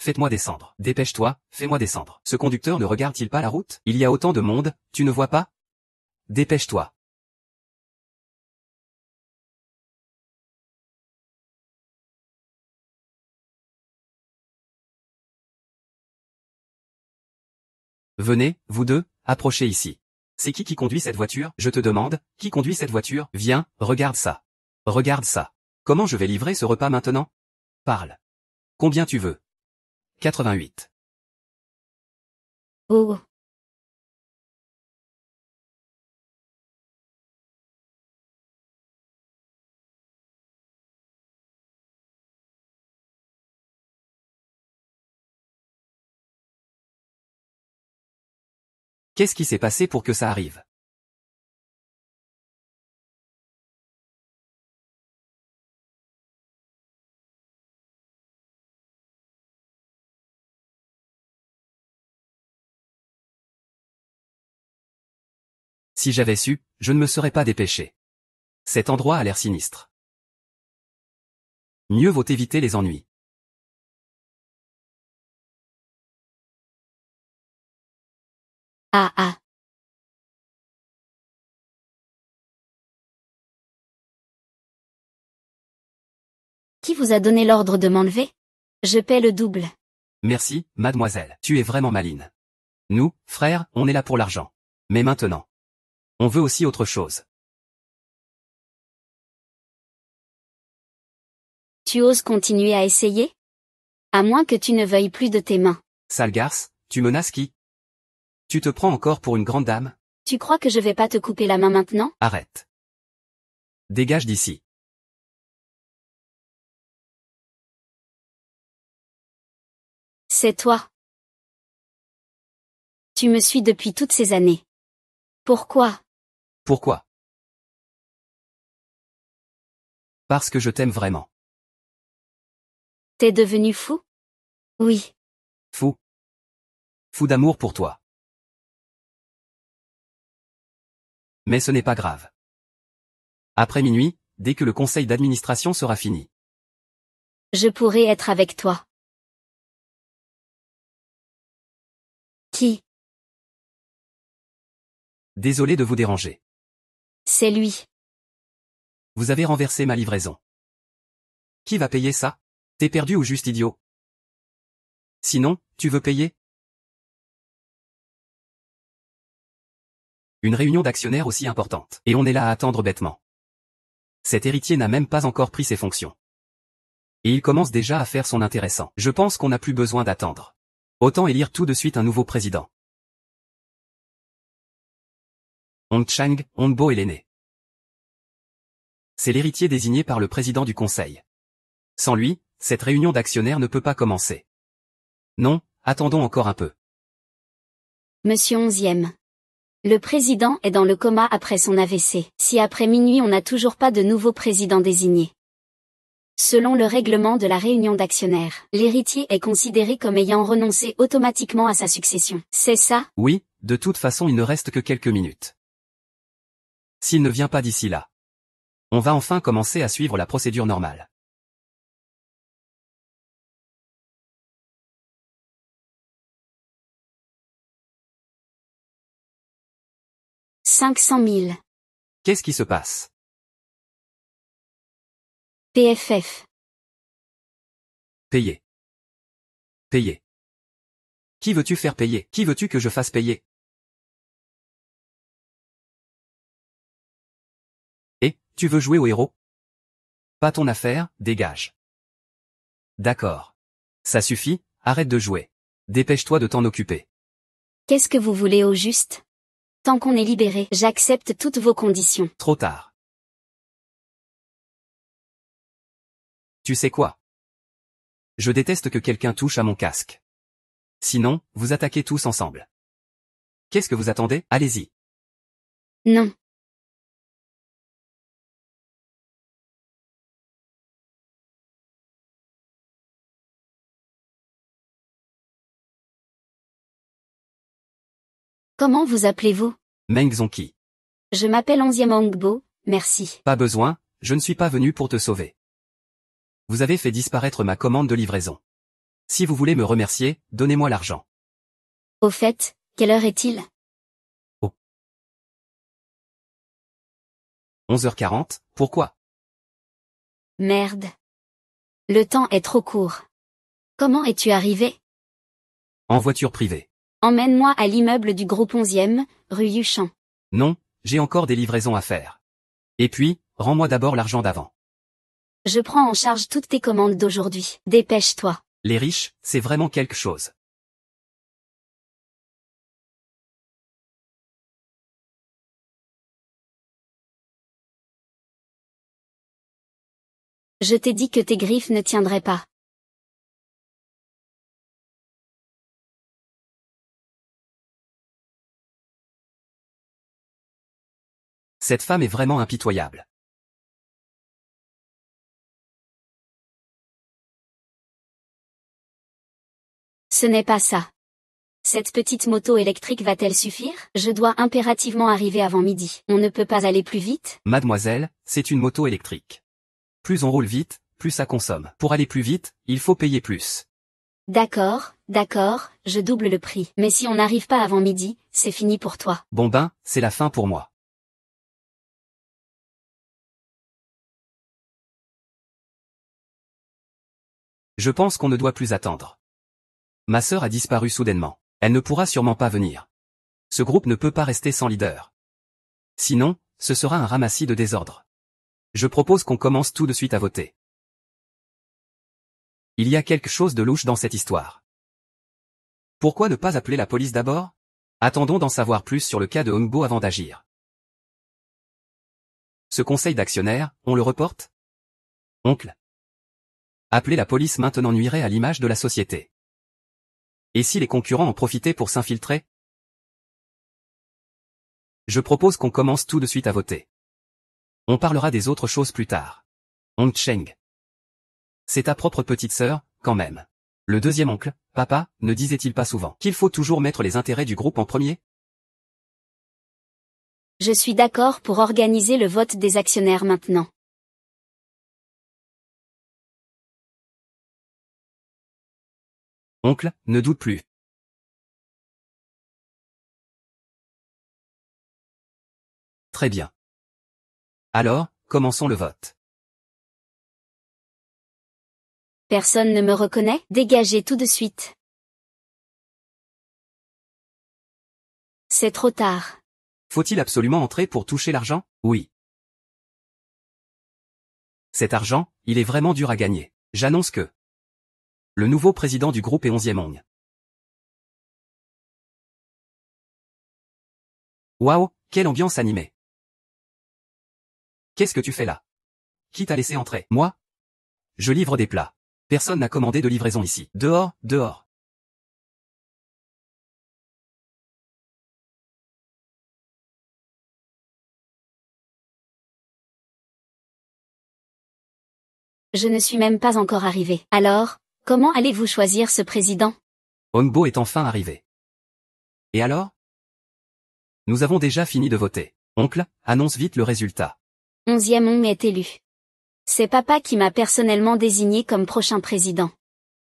Faites-moi descendre. Dépêche-toi, fais-moi descendre. Ce conducteur ne regarde-t-il pas la route? Il y a autant de monde, tu ne vois pas? Dépêche-toi. Venez, vous deux, approchez ici. C'est qui conduit cette voiture? Je te demande, qui conduit cette voiture? Viens, regarde ça. Regarde ça. Comment je vais livrer ce repas maintenant? Parle. Combien tu veux? 88. Oh. Qu'est-ce qui s'est passé pour que ça arrive? Si j'avais su, je ne me serais pas dépêché. Cet endroit a l'air sinistre. Mieux vaut éviter les ennuis. Ah ah. Qui vous a donné l'ordre de m'enlever? Je paie le double. Merci, mademoiselle. Tu es vraiment maline. Nous, frères, on est là pour l'argent. Mais maintenant, on veut aussi autre chose. Tu oses continuer à essayer? À moins que tu ne veuilles plus de tes mains. Sale garce, tu menaces qui? Tu te prends encore pour une grande dame? Tu crois que je vais pas te couper la main maintenant? Arrête. Dégage d'ici. C'est toi. Tu me suis depuis toutes ces années. Pourquoi? Pourquoi? Parce que je t'aime vraiment. T'es devenu fou? Oui. Fou. Fou d'amour pour toi. Mais ce n'est pas grave. Après minuit, dès que le conseil d'administration sera fini. Je pourrais être avec toi. Qui? Désolé de vous déranger. C'est lui. Vous avez renversé ma livraison. Qui va payer ça? T'es perdu ou juste idiot? Sinon, tu veux payer? Une réunion d'actionnaires aussi importante. Et on est là à attendre bêtement. Cet héritier n'a même pas encore pris ses fonctions. Et il commence déjà à faire son intéressant. Je pense qu'on n'a plus besoin d'attendre. Autant élire tout de suite un nouveau président. Hong Chang, Hongbo est l'aîné. C'est l'héritier désigné par le président du conseil. Sans lui, cette réunion d'actionnaires ne peut pas commencer. Non, attendons encore un peu. Monsieur 11e. Le président est dans le coma après son AVC. Si après minuit on n'a toujours pas de nouveau président désigné. Selon le règlement de la réunion d'actionnaires, l'héritier est considéré comme ayant renoncé automatiquement à sa succession. C'est ça? Oui, de toute façon il ne reste que quelques minutes. S'il ne vient pas d'ici là, on va enfin commencer à suivre la procédure normale. « 500 000. Qu'est-ce qui se passe? PFF. Payer. Payer. Qui veux-tu faire payer? Qui veux-tu que je fasse payer? Et, tu veux jouer au héros? Pas ton affaire, dégage. D'accord. Ça suffit, arrête de jouer. Dépêche-toi de t'en occuper. Qu'est-ce que vous voulez au juste? Tant qu'on est libéré, j'accepte toutes vos conditions. Trop tard. Tu sais quoi? Je déteste que quelqu'un touche à mon casque. Sinon, vous attaquez tous ensemble. Qu'est-ce que vous attendez? Allez-y. Non. Comment vous appelez-vous? Meng Zonqi. Je m'appelle 11e Hongbo, merci. Pas besoin, je ne suis pas venu pour te sauver. Vous avez fait disparaître ma commande de livraison. Si vous voulez me remercier, donnez-moi l'argent. Au fait, quelle heure est-il? 11h40, pourquoi? Merde. Le temps est trop court. Comment es-tu arrivé? En voiture privée. Emmène-moi à l'immeuble du groupe 11e, rue Huchamp. Non, j'ai encore des livraisons à faire. Et puis, rends-moi d'abord l'argent d'avant. Je prends en charge toutes tes commandes d'aujourd'hui. Dépêche-toi. Les riches, c'est vraiment quelque chose. Je t'ai dit que tes griffes ne tiendraient pas. Cette femme est vraiment impitoyable. Ce n'est pas ça. Cette petite moto électrique va-t-elle suffire? Je dois impérativement arriver avant midi. On ne peut pas aller plus vite? Mademoiselle, c'est une moto électrique. Plus on roule vite, plus ça consomme. Pour aller plus vite, il faut payer plus. D'accord, je double le prix. Mais si on n'arrive pas avant midi, c'est fini pour toi. Bon ben, c'est la fin pour moi. Je pense qu'on ne doit plus attendre. Ma sœur a disparu soudainement. Elle ne pourra sûrement pas venir. Ce groupe ne peut pas rester sans leader. Sinon, ce sera un ramassis de désordre. Je propose qu'on commence tout de suite à voter. Il y a quelque chose de louche dans cette histoire. Pourquoi ne pas appeler la police d'abord? Attendons d'en savoir plus sur le cas de Hongbo avant d'agir. Ce conseil d'actionnaires, on le reporte? Oncle. Appeler la police maintenant nuirait à l'image de la société. Et si les concurrents en profitaient pour s'infiltrer? Je propose qu'on commence tout de suite à voter. On parlera des autres choses plus tard. Hong Cheng. C'est ta propre petite sœur, quand même. Le deuxième oncle, papa, ne disait-il pas souvent qu'il faut toujours mettre les intérêts du groupe en premier? Je suis d'accord pour organiser le vote des actionnaires maintenant. Oncle, ne doute plus. Très bien. Alors, commençons le vote. Personne ne me reconnaît? Dégagez tout de suite. C'est trop tard. Faut-il absolument entrer pour toucher l'argent? Oui. Cet argent, il est vraiment dur à gagner. J'annonce que le nouveau président du groupe est 11e Hong. Waouh, quelle ambiance animée. Qu'est-ce que tu fais là? Qui t'a laissé entrer? Moi? Je livre des plats. Personne n'a commandé de livraison ici. Dehors, dehors. Je ne suis même pas encore arrivé. Alors, comment allez-vous choisir ce président? Hongbo est enfin arrivé. Et alors? Nous avons déjà fini de voter. Oncle, annonce vite le résultat. 11e Hong est élu. C'est papa qui m'a personnellement désigné comme prochain président.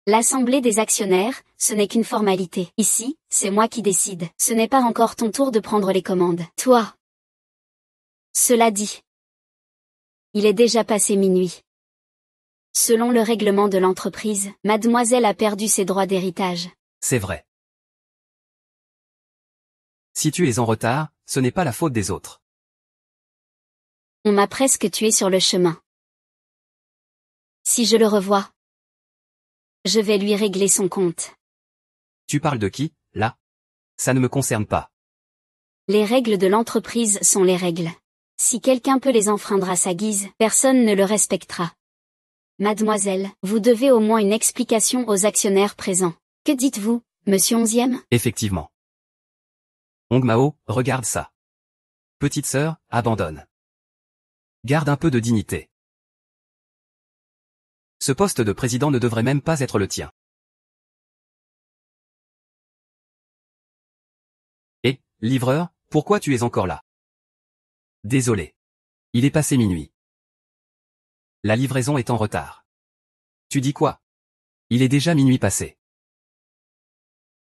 L'assemblée des actionnaires, ce n'est qu'une formalité. Ici, c'est moi qui décide. Ce n'est pas encore ton tour de prendre les commandes. Toi. Cela dit. Il est déjà passé minuit. Selon le règlement de l'entreprise, mademoiselle a perdu ses droits d'héritage. C'est vrai. Si tu es en retard, ce n'est pas la faute des autres. On m'a presque tué sur le chemin. Si je le revois, je vais lui régler son compte. Tu parles de qui, là? Ça ne me concerne pas. Les règles de l'entreprise sont les règles. Si quelqu'un peut les enfreindre à sa guise, personne ne le respectera. Mademoiselle, vous devez au moins une explication aux actionnaires présents. Que dites-vous, monsieur 11e? Effectivement. Hong Mao, regarde ça. Petite sœur, abandonne. Garde un peu de dignité. Ce poste de président ne devrait même pas être le tien. Et, livreur, pourquoi tu es encore là? Désolé. Il est passé minuit. La livraison est en retard. Tu dis quoi? Il est déjà minuit passé.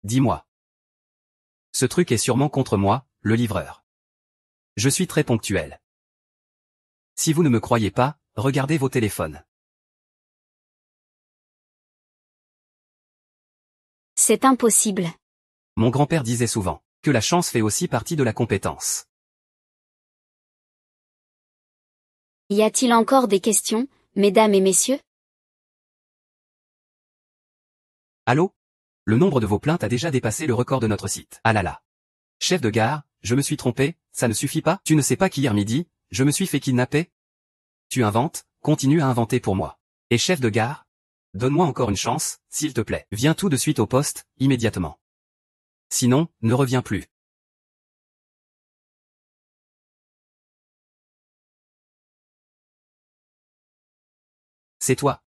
Dis-moi. Ce truc est sûrement contre moi, le livreur. Je suis très ponctuel. Si vous ne me croyez pas, regardez vos téléphones. C'est impossible. Mon grand-père disait souvent que la chance fait aussi partie de la compétence. Y a-t-il encore des questions, mesdames et messieurs? Allô? Le nombre de vos plaintes a déjà dépassé le record de notre site. Ah là là. Chef de gare, je me suis trompé, ça ne suffit pas? Tu ne sais pas qu'hier midi, je me suis fait kidnapper? Tu inventes, continue à inventer pour moi. Et chef de gare? Donne-moi encore une chance, s'il te plaît. Viens tout de suite au poste, immédiatement. Sinon, ne reviens plus. C'est toi.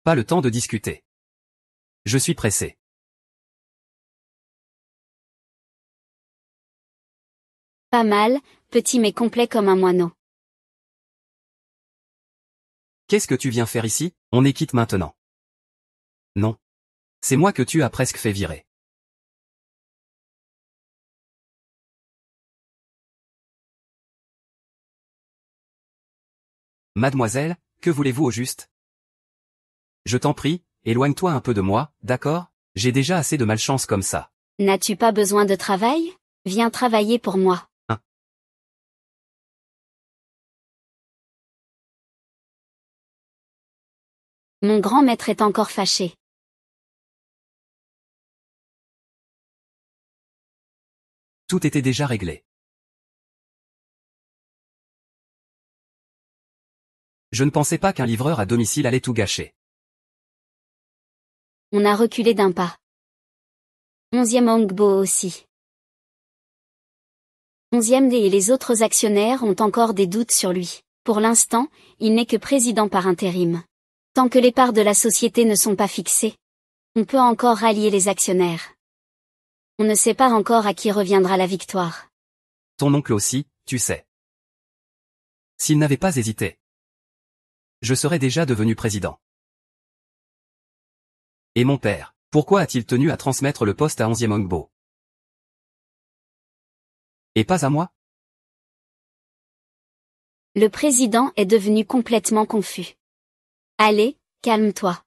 Pas le temps de discuter. Je suis pressé. Pas mal, petit mais complet comme un moineau. Qu'est-ce que tu viens faire ici? On est quitte maintenant. Non. C'est moi que tu as presque fait virer. Mademoiselle, que voulez-vous au juste? Je t'en prie, éloigne-toi un peu de moi, d'accord? J'ai déjà assez de malchance comme ça. N'as-tu pas besoin de travail? Viens travailler pour moi. Hein? Mon grand maître est encore fâché. Tout était déjà réglé. Je ne pensais pas qu'un livreur à domicile allait tout gâcher. On a reculé d'un pas. 11e Ongbo aussi. 11e D et les autres actionnaires ont encore des doutes sur lui. Pour l'instant, il n'est que président par intérim. Tant que les parts de la société ne sont pas fixées, on peut encore rallier les actionnaires. On ne sait pas encore à qui reviendra la victoire. Ton oncle aussi, tu sais. S'il n'avait pas hésité, je serais déjà devenu président. Et mon père, pourquoi a-t-il tenu à transmettre le poste à 11e Ongbo? Et pas à moi? Le président est devenu complètement confus. Allez, calme-toi.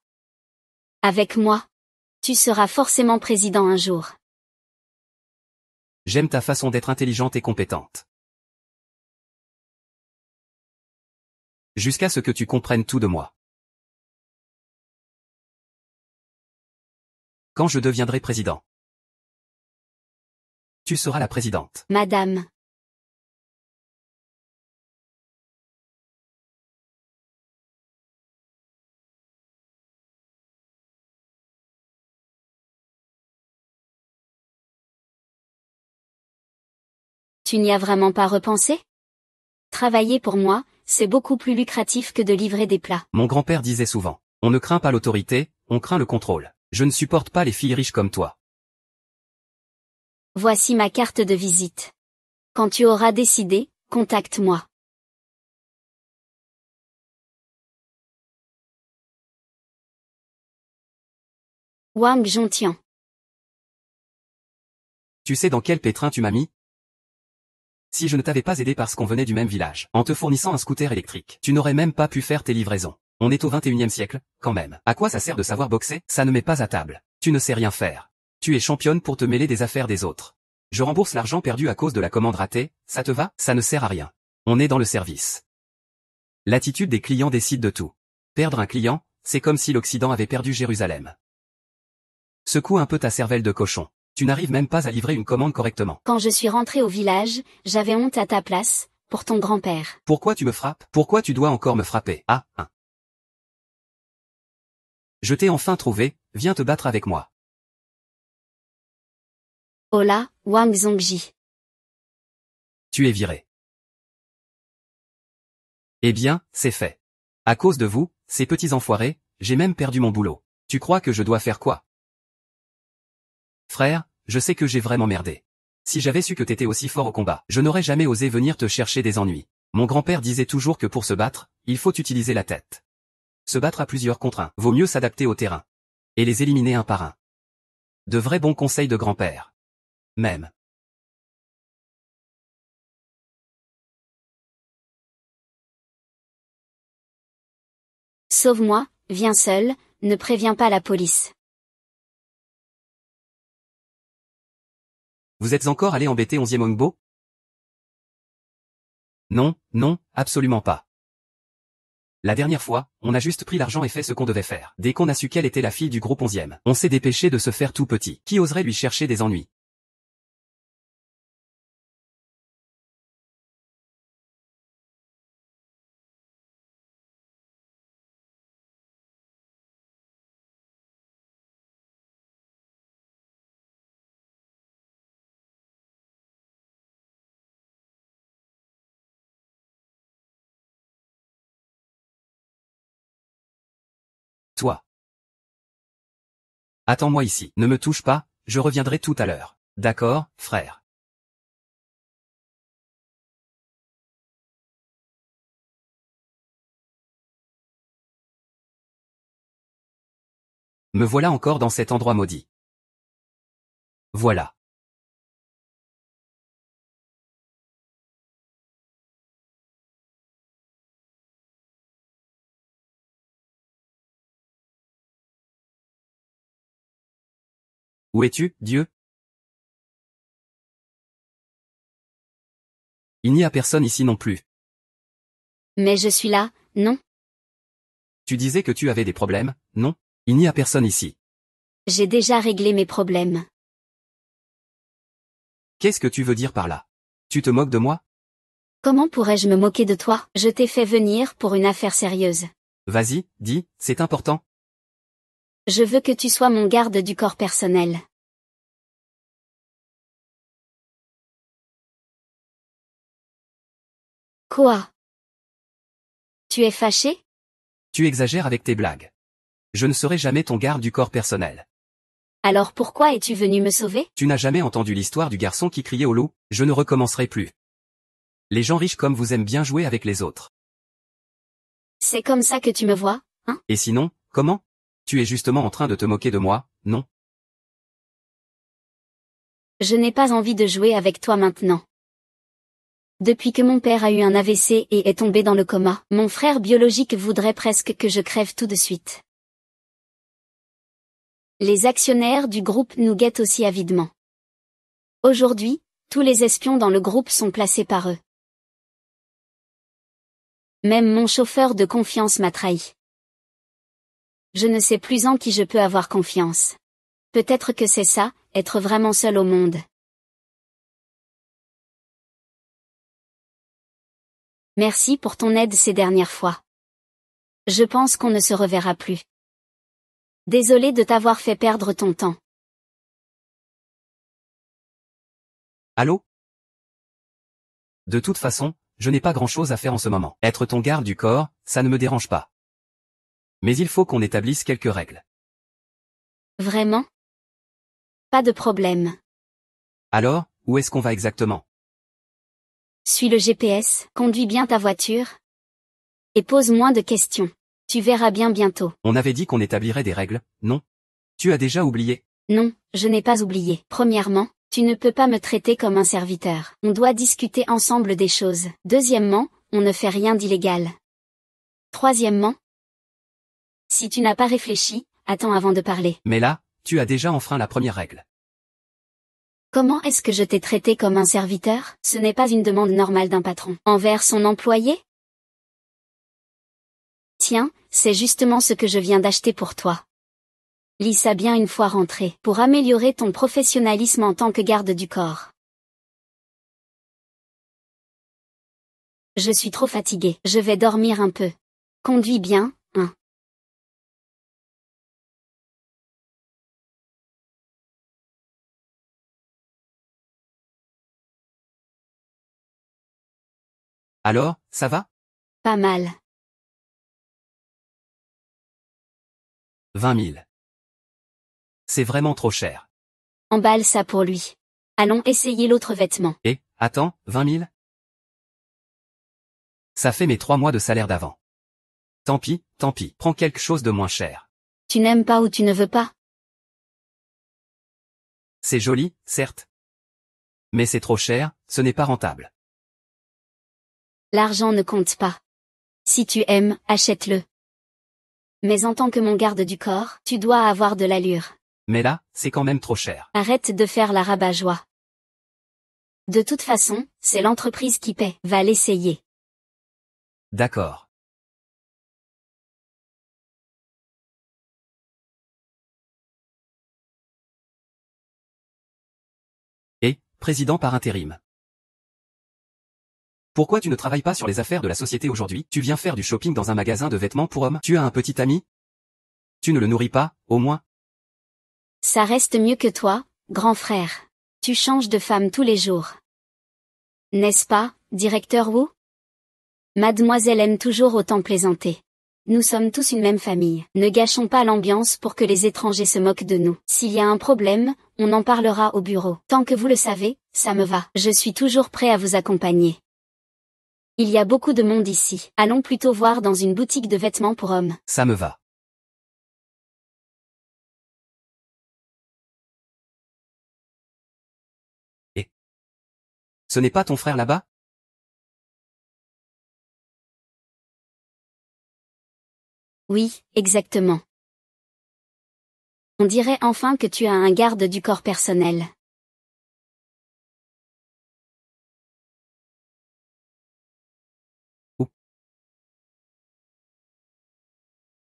Avec moi, tu seras forcément président un jour. J'aime ta façon d'être intelligente et compétente. Jusqu'à ce que tu comprennes tout de moi. Quand je deviendrai président, tu seras la présidente. Madame. Tu n'y as vraiment pas repensé? Travailler pour moi, c'est beaucoup plus lucratif que de livrer des plats. Mon grand-père disait souvent, on ne craint pas l'autorité, on craint le contrôle. Je ne supporte pas les filles riches comme toi. Voici ma carte de visite. Quand tu auras décidé, contacte-moi. Wang Zhongtian. Tu sais dans quel pétrin tu m'as mis? Si je ne t'avais pas aidé parce qu'on venait du même village, en te fournissant un scooter électrique, tu n'aurais même pas pu faire tes livraisons. On est au 21e siècle, quand même. À quoi ça sert de savoir boxer? Ça ne met pas à table. Tu ne sais rien faire. Tu es championne pour te mêler des affaires des autres. Je rembourse l'argent perdu à cause de la commande ratée, ça te va? Ça ne sert à rien. On est dans le service. L'attitude des clients décide de tout. Perdre un client, c'est comme si l'Occident avait perdu Jérusalem. Secoue un peu ta cervelle de cochon. Tu n'arrives même pas à livrer une commande correctement. Quand je suis rentrée au village, j'avais honte à ta place, pour ton grand-père. Pourquoi tu me frappes? Pourquoi tu dois encore me frapper? Ah, hein. Je t'ai enfin trouvé, viens te battre avec moi. Hola, Wang Zongji. Tu es viré. Eh bien, c'est fait. À cause de vous, ces petits enfoirés, j'ai même perdu mon boulot. Tu crois que je dois faire quoi? Frère, je sais que j'ai vraiment merdé. Si j'avais su que t'étais aussi fort au combat, je n'aurais jamais osé venir te chercher des ennuis. Mon grand-père disait toujours que pour se battre, il faut utiliser la tête. Se battre à plusieurs contre un, vaut mieux s'adapter au terrain. Et les éliminer un par un. De vrais bons conseils de grand-père. Même. Sauve-moi, viens seul, ne préviens pas la police. Vous êtes encore allé embêter 11e Ongbo? Non, non, absolument pas. La dernière fois, on a juste pris l'argent et fait ce qu'on devait faire. Dès qu'on a su qu'elle était la fille du groupe 11e, on s'est dépêché de se faire tout petit. Qui oserait lui chercher des ennuis? Toi. Attends-moi ici. Ne me touche pas, je reviendrai tout à l'heure. D'accord, frère. Me voilà encore dans cet endroit maudit. Voilà. Où es-tu, Dieu? Il n'y a personne ici non plus. Mais je suis là, non? Tu disais que tu avais des problèmes, non? Il n'y a personne ici. J'ai déjà réglé mes problèmes. Qu'est-ce que tu veux dire par là? Tu te moques de moi? Comment pourrais-je me moquer de toi? Je t'ai fait venir pour une affaire sérieuse. Vas-y, dis, c'est important. Je veux que tu sois mon garde du corps personnel. Quoi? Tu es fâché? Tu exagères avec tes blagues. Je ne serai jamais ton garde du corps personnel. Alors pourquoi es-tu venu me sauver? Tu n'as jamais entendu l'histoire du garçon qui criait au loup? Je ne recommencerai plus. Les gens riches comme vous aiment bien jouer avec les autres. C'est comme ça que tu me vois, hein? Et sinon, comment? Tu es justement en train de te moquer de moi, non? Je n'ai pas envie de jouer avec toi maintenant. Depuis que mon père a eu un AVC et est tombé dans le coma, mon frère biologique voudrait presque que je crève tout de suite. Les actionnaires du groupe nous guettent aussi avidement. Aujourd'hui, tous les espions dans le groupe sont placés par eux. Même mon chauffeur de confiance m'a trahi. Je ne sais plus en qui je peux avoir confiance. Peut-être que c'est ça, être vraiment seul au monde. Merci pour ton aide ces dernières fois. Je pense qu'on ne se reverra plus. Désolé de t'avoir fait perdre ton temps. Allô? De toute façon, je n'ai pas grand-chose à faire en ce moment. Être ton garde du corps, ça ne me dérange pas. Mais il faut qu'on établisse quelques règles. Vraiment? Pas de problème. Alors, où est-ce qu'on va exactement? Suis le GPS, conduis bien ta voiture. Et pose moins de questions. Tu verras bien bientôt. On avait dit qu'on établirait des règles, non? Tu as déjà oublié? Non, je n'ai pas oublié. Premièrement, tu ne peux pas me traiter comme un serviteur. On doit discuter ensemble des choses. Deuxièmement, on ne fait rien d'illégal. Troisièmement, si tu n'as pas réfléchi, attends avant de parler. Mais là, tu as déjà enfreint la première règle. Comment est-ce que je t'ai traité comme un serviteur? Ce n'est pas une demande normale d'un patron. Envers son employé? Tiens, c'est justement ce que je viens d'acheter pour toi. Lis ça bien une fois rentré, pour améliorer ton professionnalisme en tant que garde du corps. Je suis trop fatiguée, je vais dormir un peu. Conduis bien, hein. Alors, ça va? Pas mal. 20 000. C'est vraiment trop cher. Emballe ça pour lui. Allons essayer l'autre vêtement. Et, attends, 20 000? Ça fait mes 3 mois de salaire d'avant. Tant pis, prends quelque chose de moins cher. Tu n'aimes pas ou tu ne veux pas? C'est joli, certes. Mais c'est trop cher, ce n'est pas rentable. L'argent ne compte pas. Si tu aimes, achète-le. Mais en tant que mon garde du corps, tu dois avoir de l'allure. Mais là, c'est quand même trop cher. Arrête de faire la rabat-joie. De toute façon, c'est l'entreprise qui paie. Va l'essayer. D'accord. Et, président par intérim. Pourquoi tu ne travailles pas sur les affaires de la société aujourd'hui? Tu viens faire du shopping dans un magasin de vêtements pour hommes? Tu as un petit ami? Tu ne le nourris pas, au moins? Ça reste mieux que toi, grand frère. Tu changes de femme tous les jours. N'est-ce pas, directeur Wu? Mademoiselle aime toujours autant plaisanter. Nous sommes tous une même famille. Ne gâchons pas l'ambiance pour que les étrangers se moquent de nous. S'il y a un problème, on en parlera au bureau. Tant que vous le savez, ça me va. Je suis toujours prêt à vous accompagner. Il y a beaucoup de monde ici. Allons plutôt voir dans une boutique de vêtements pour hommes. Ça me va. Et ce n'est pas ton frère là-bas? Oui, exactement. On dirait enfin que tu as un garde du corps personnel.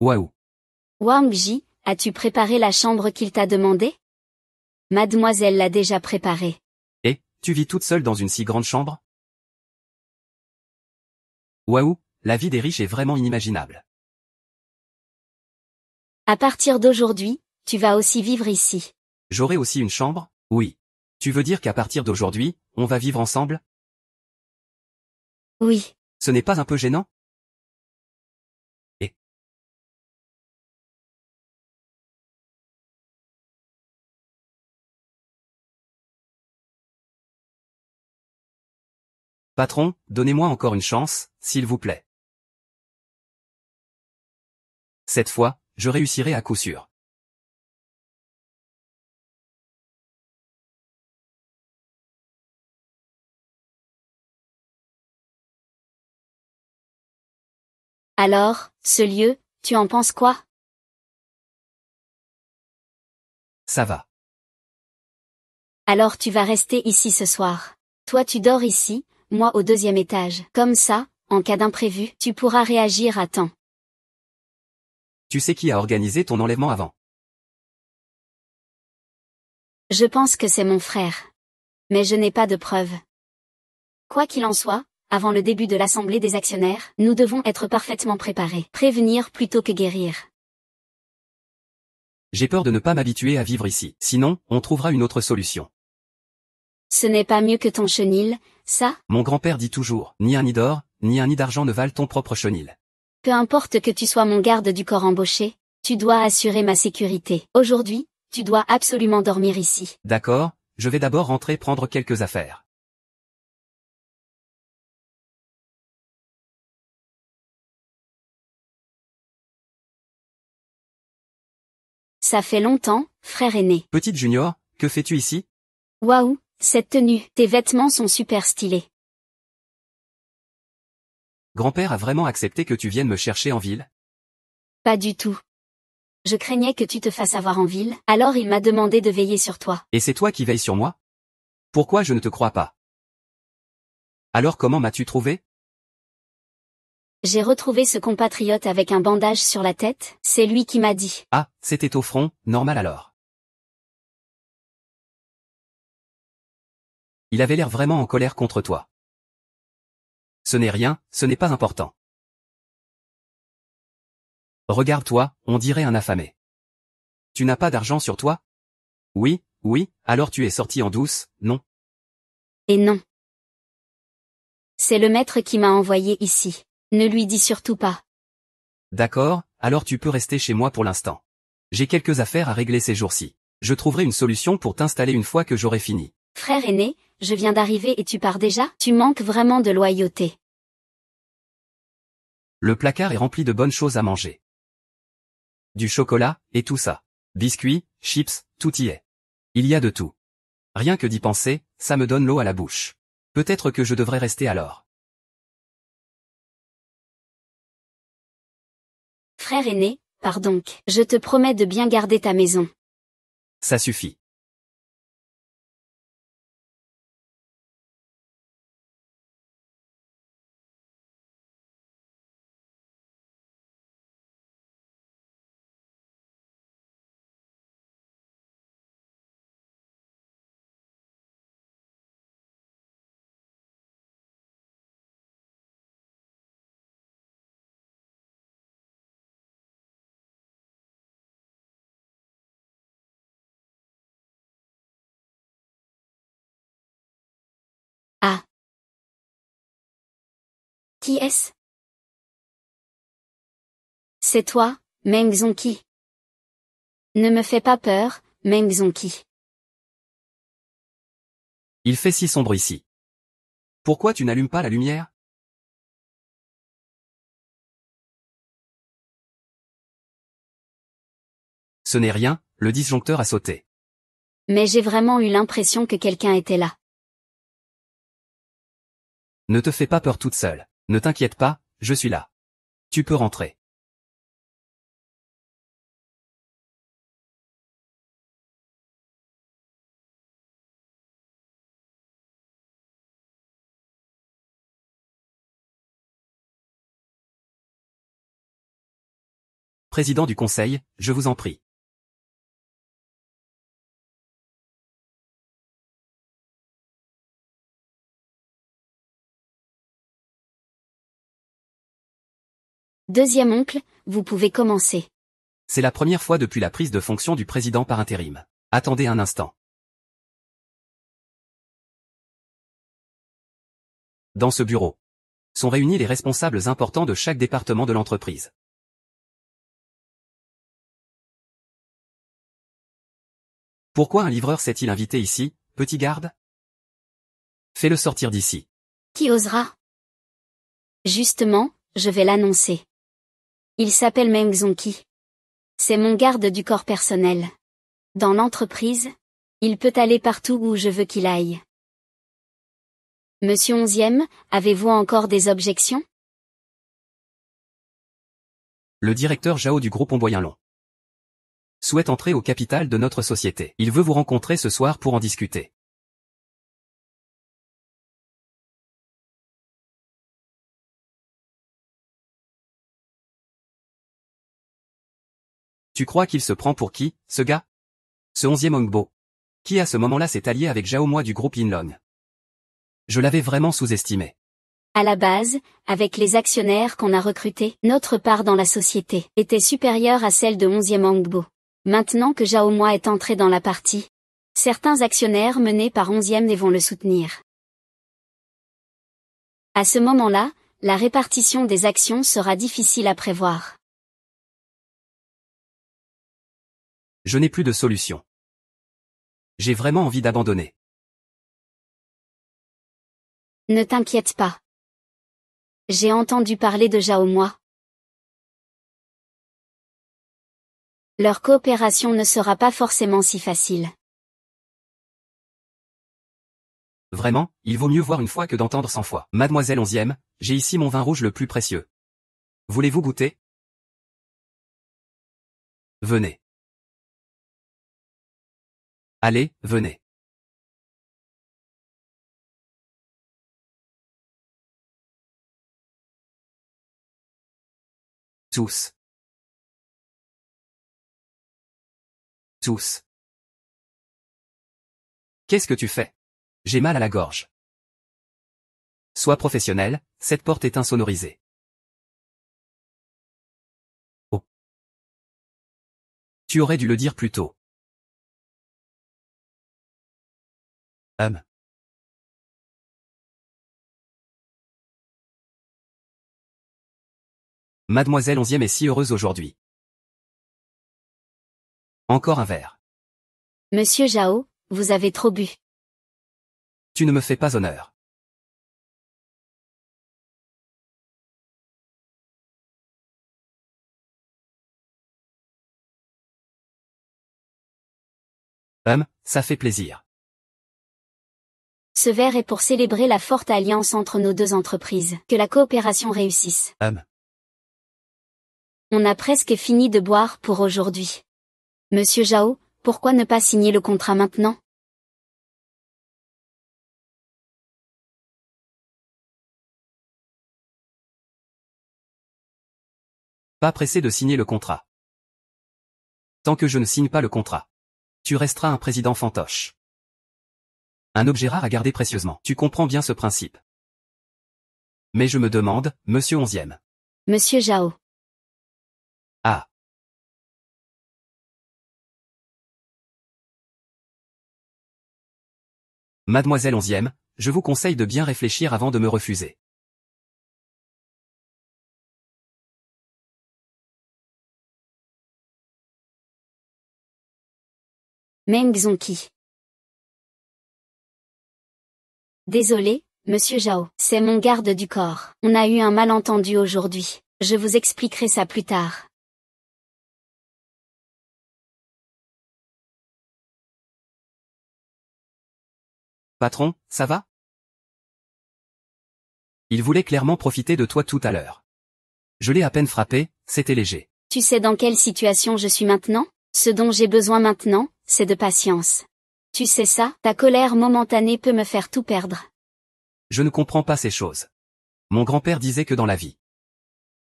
Waouh. Wang Ji, as-tu préparé la chambre qu'il t'a demandé? Mademoiselle l'a déjà préparée. Et, tu vis toute seule dans une si grande chambre? Waouh, la vie des riches est vraiment inimaginable. À partir d'aujourd'hui, tu vas aussi vivre ici. J'aurai aussi une chambre? Oui. Tu veux dire qu'à partir d'aujourd'hui, on va vivre ensemble? Oui. Ce n'est pas un peu gênant? Et patron, donnez-moi encore une chance, s'il vous plaît. Cette fois, je réussirai à coup sûr. Alors, ce lieu, tu en penses quoi? Ça va. Alors tu vas rester ici ce soir. Toi tu dors ici, moi au deuxième étage. Comme ça, en cas d'imprévu, tu pourras réagir à temps. Tu sais qui a organisé ton enlèvement avant? Je pense que c'est mon frère. Mais je n'ai pas de preuves. Quoi qu'il en soit, avant le début de l'assemblée des actionnaires, nous devons être parfaitement préparés. Prévenir plutôt que guérir. J'ai peur de ne pas m'habituer à vivre ici. Sinon, on trouvera une autre solution. Ce n'est pas mieux que ton chenil, ça? Mon grand-père dit toujours, ni un nid d'or, ni un nid d'argent ne valent ton propre chenil. Peu importe que tu sois mon garde du corps embauché, tu dois assurer ma sécurité. Aujourd'hui, tu dois absolument dormir ici. D'accord, je vais d'abord rentrer prendre quelques affaires. Ça fait longtemps, frère aîné. Petite Junior, que fais-tu ici? Waouh, cette tenue, tes vêtements sont super stylés. Grand-père a vraiment accepté que tu viennes me chercher en ville? Pas du tout. Je craignais que tu te fasses avoir en ville, alors il m'a demandé de veiller sur toi. Et c'est toi qui veilles sur moi? Pourquoi je ne te crois pas? Alors comment m'as-tu trouvé? J'ai retrouvé ce compatriote avec un bandage sur la tête, c'est lui qui m'a dit. Ah, c'était au front, normal alors. Il avait l'air vraiment en colère contre toi. Ce n'est rien, ce n'est pas important. Regarde-toi, on dirait un affamé. Tu n'as pas d'argent sur toi? Oui, oui, alors tu es sorti en douce, non? Et non. C'est le maître qui m'a envoyé ici. Ne lui dis surtout pas. D'accord, alors tu peux rester chez moi pour l'instant. J'ai quelques affaires à régler ces jours-ci. Je trouverai une solution pour t'installer une fois que j'aurai fini. Frère aîné, je viens d'arriver et tu pars déjà? Tu manques vraiment de loyauté. Le placard est rempli de bonnes choses à manger. Du chocolat, et tout ça. Biscuits, chips, tout y est. Il y a de tout. Rien que d'y penser, ça me donne l'eau à la bouche. Peut-être que je devrais rester alors. Frère aîné, pars donc. Je te promets de bien garder ta maison. Ça suffit. Ah. Qui est-ce? C'est toi, Meng Zongqi. Ne me fais pas peur, Meng Zongqi. Il fait si sombre ici. Pourquoi tu n'allumes pas la lumière? Ce n'est rien, le disjoncteur a sauté. Mais j'ai vraiment eu l'impression que quelqu'un était là. Ne te fais pas peur toute seule. Ne t'inquiète pas, je suis là. Tu peux rentrer. Président du Conseil, je vous en prie. Deuxième oncle, vous pouvez commencer. C'est la première fois depuis la prise de fonction du président par intérim. Attendez un instant. Dans ce bureau sont réunis les responsables importants de chaque département de l'entreprise. Pourquoi un livreur s'est-il invité ici, petit garde? Fais-le sortir d'ici. Qui osera? Justement, je vais l'annoncer. Il s'appelle Meng Zongqi. C'est mon garde du corps personnel. Dans l'entreprise, il peut aller partout où je veux qu'il aille. Monsieur Onzième, avez-vous encore des objections? Le directeur Jao du groupe Omboyen-Long souhaite entrer au capital de notre société. Il veut vous rencontrer ce soir pour en discuter. Tu crois qu'il se prend pour qui, ce gars? Ce 11e Ongbo, qui à ce moment-là s'est allié avec Zhao Moi du groupe Yinlong. Je l'avais vraiment sous-estimé. À la base, avec les actionnaires qu'on a recrutés, notre part dans la société était supérieure à celle de 11e Ongbo. Maintenant que Zhao Moi est entré dans la partie, certains actionnaires menés par 11e vont le soutenir. À ce moment-là, la répartition des actions sera difficile à prévoir. Je n'ai plus de solution. J'ai vraiment envie d'abandonner. Ne t'inquiète pas. J'ai entendu parler de Zhao Moi. Leur coopération ne sera pas forcément si facile. Vraiment, il vaut mieux voir une fois que d'entendre 100 fois. Mademoiselle 11e, j'ai ici mon vin rouge le plus précieux. Voulez-vous goûter? Venez. Allez, venez. Tous. Tous. Qu'est-ce que tu fais? J'ai mal à la gorge. Sois professionnel, cette porte est insonorisée. Oh. Tu aurais dû le dire plus tôt. Mademoiselle 11e est si heureuse aujourd'hui. Encore un verre. Monsieur Zhao, vous avez trop bu. Tu ne me fais pas honneur. Ça fait plaisir. Ce verre est pour célébrer la forte alliance entre nos deux entreprises. Que la coopération réussisse. On a presque fini de boire pour aujourd'hui. Monsieur Zhao, pourquoi ne pas signer le contrat maintenant? Pas pressé de signer le contrat. Tant que je ne signe pas le contrat, tu resteras un président fantoche. Un objet rare à garder précieusement. Tu comprends bien ce principe. Mais je me demande, monsieur 11e. Monsieur Zhao. Ah. Mademoiselle 11e, je vous conseille de bien réfléchir avant de me refuser. Meng Zongqi. Désolé, monsieur Zhao, c'est mon garde du corps. On a eu un malentendu aujourd'hui. Je vous expliquerai ça plus tard. Patron, ça va? Il voulait clairement profiter de toi tout à l'heure. Je l'ai à peine frappé, c'était léger. Tu sais dans quelle situation je suis maintenant? Ce dont j'ai besoin maintenant, c'est de patience. Tu sais ça, ta colère momentanée peut me faire tout perdre. Je ne comprends pas ces choses. Mon grand-père disait que dans la vie,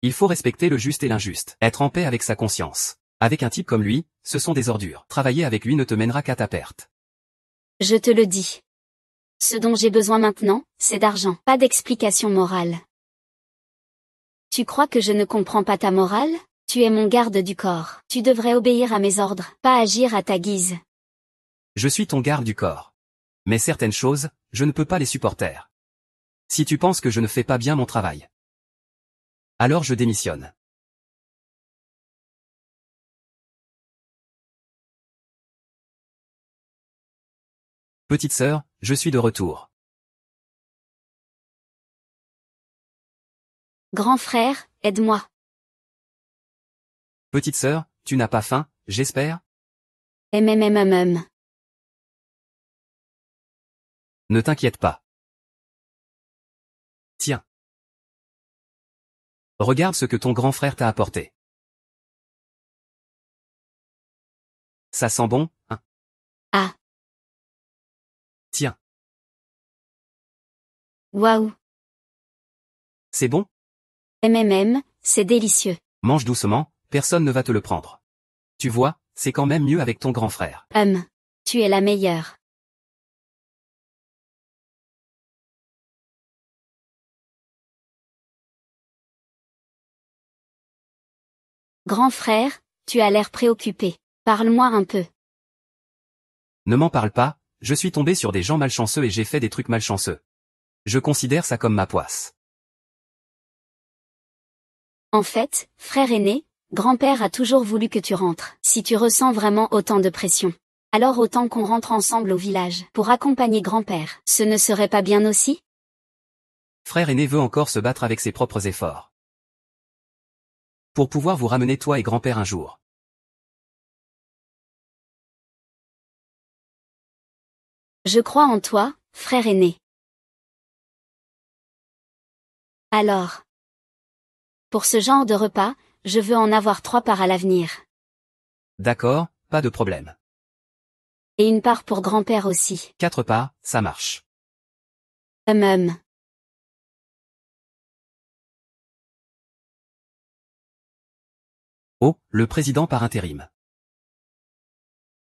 il faut respecter le juste et l'injuste, être en paix avec sa conscience. Avec un type comme lui, ce sont des ordures. Travailler avec lui ne te mènera qu'à ta perte. Je te le dis. Ce dont j'ai besoin maintenant, c'est d'argent, pas d'explication morale. Tu crois que je ne comprends pas ta morale? Tu es mon garde du corps. Tu devrais obéir à mes ordres, pas agir à ta guise. Je suis ton garde du corps. Mais certaines choses, je ne peux pas les supporter. Si tu penses que je ne fais pas bien mon travail, alors je démissionne. Petite sœur, je suis de retour. Grand frère, aide-moi. Petite sœur, tu n'as pas faim, j'espère? MMMMM. Ne t'inquiète pas. Tiens. Regarde ce que ton grand frère t'a apporté. Ça sent bon, hein? Ah. Tiens. Waouh. C'est bon? C'est délicieux. Mange doucement, personne ne va te le prendre. Tu vois, c'est quand même mieux avec ton grand frère. Tu es la meilleure. Grand frère, tu as l'air préoccupé. Parle-moi un peu. Ne m'en parle pas, je suis tombé sur des gens malchanceux et j'ai fait des trucs malchanceux. Je considère ça comme ma poisse. En fait, frère aîné, grand-père a toujours voulu que tu rentres. Si tu ressens vraiment autant de pression, alors autant qu'on rentre ensemble au village pour accompagner grand-père. Ce ne serait pas bien aussi? Frère aîné veut encore se battre avec ses propres efforts. Pour pouvoir vous ramener toi et grand-père un jour. Je crois en toi, frère aîné. Alors. Pour ce genre de repas, je veux en avoir 3 parts à l'avenir. D'accord, pas de problème. Et une part pour grand-père aussi. 4 parts, ça marche. Oh, le président par intérim.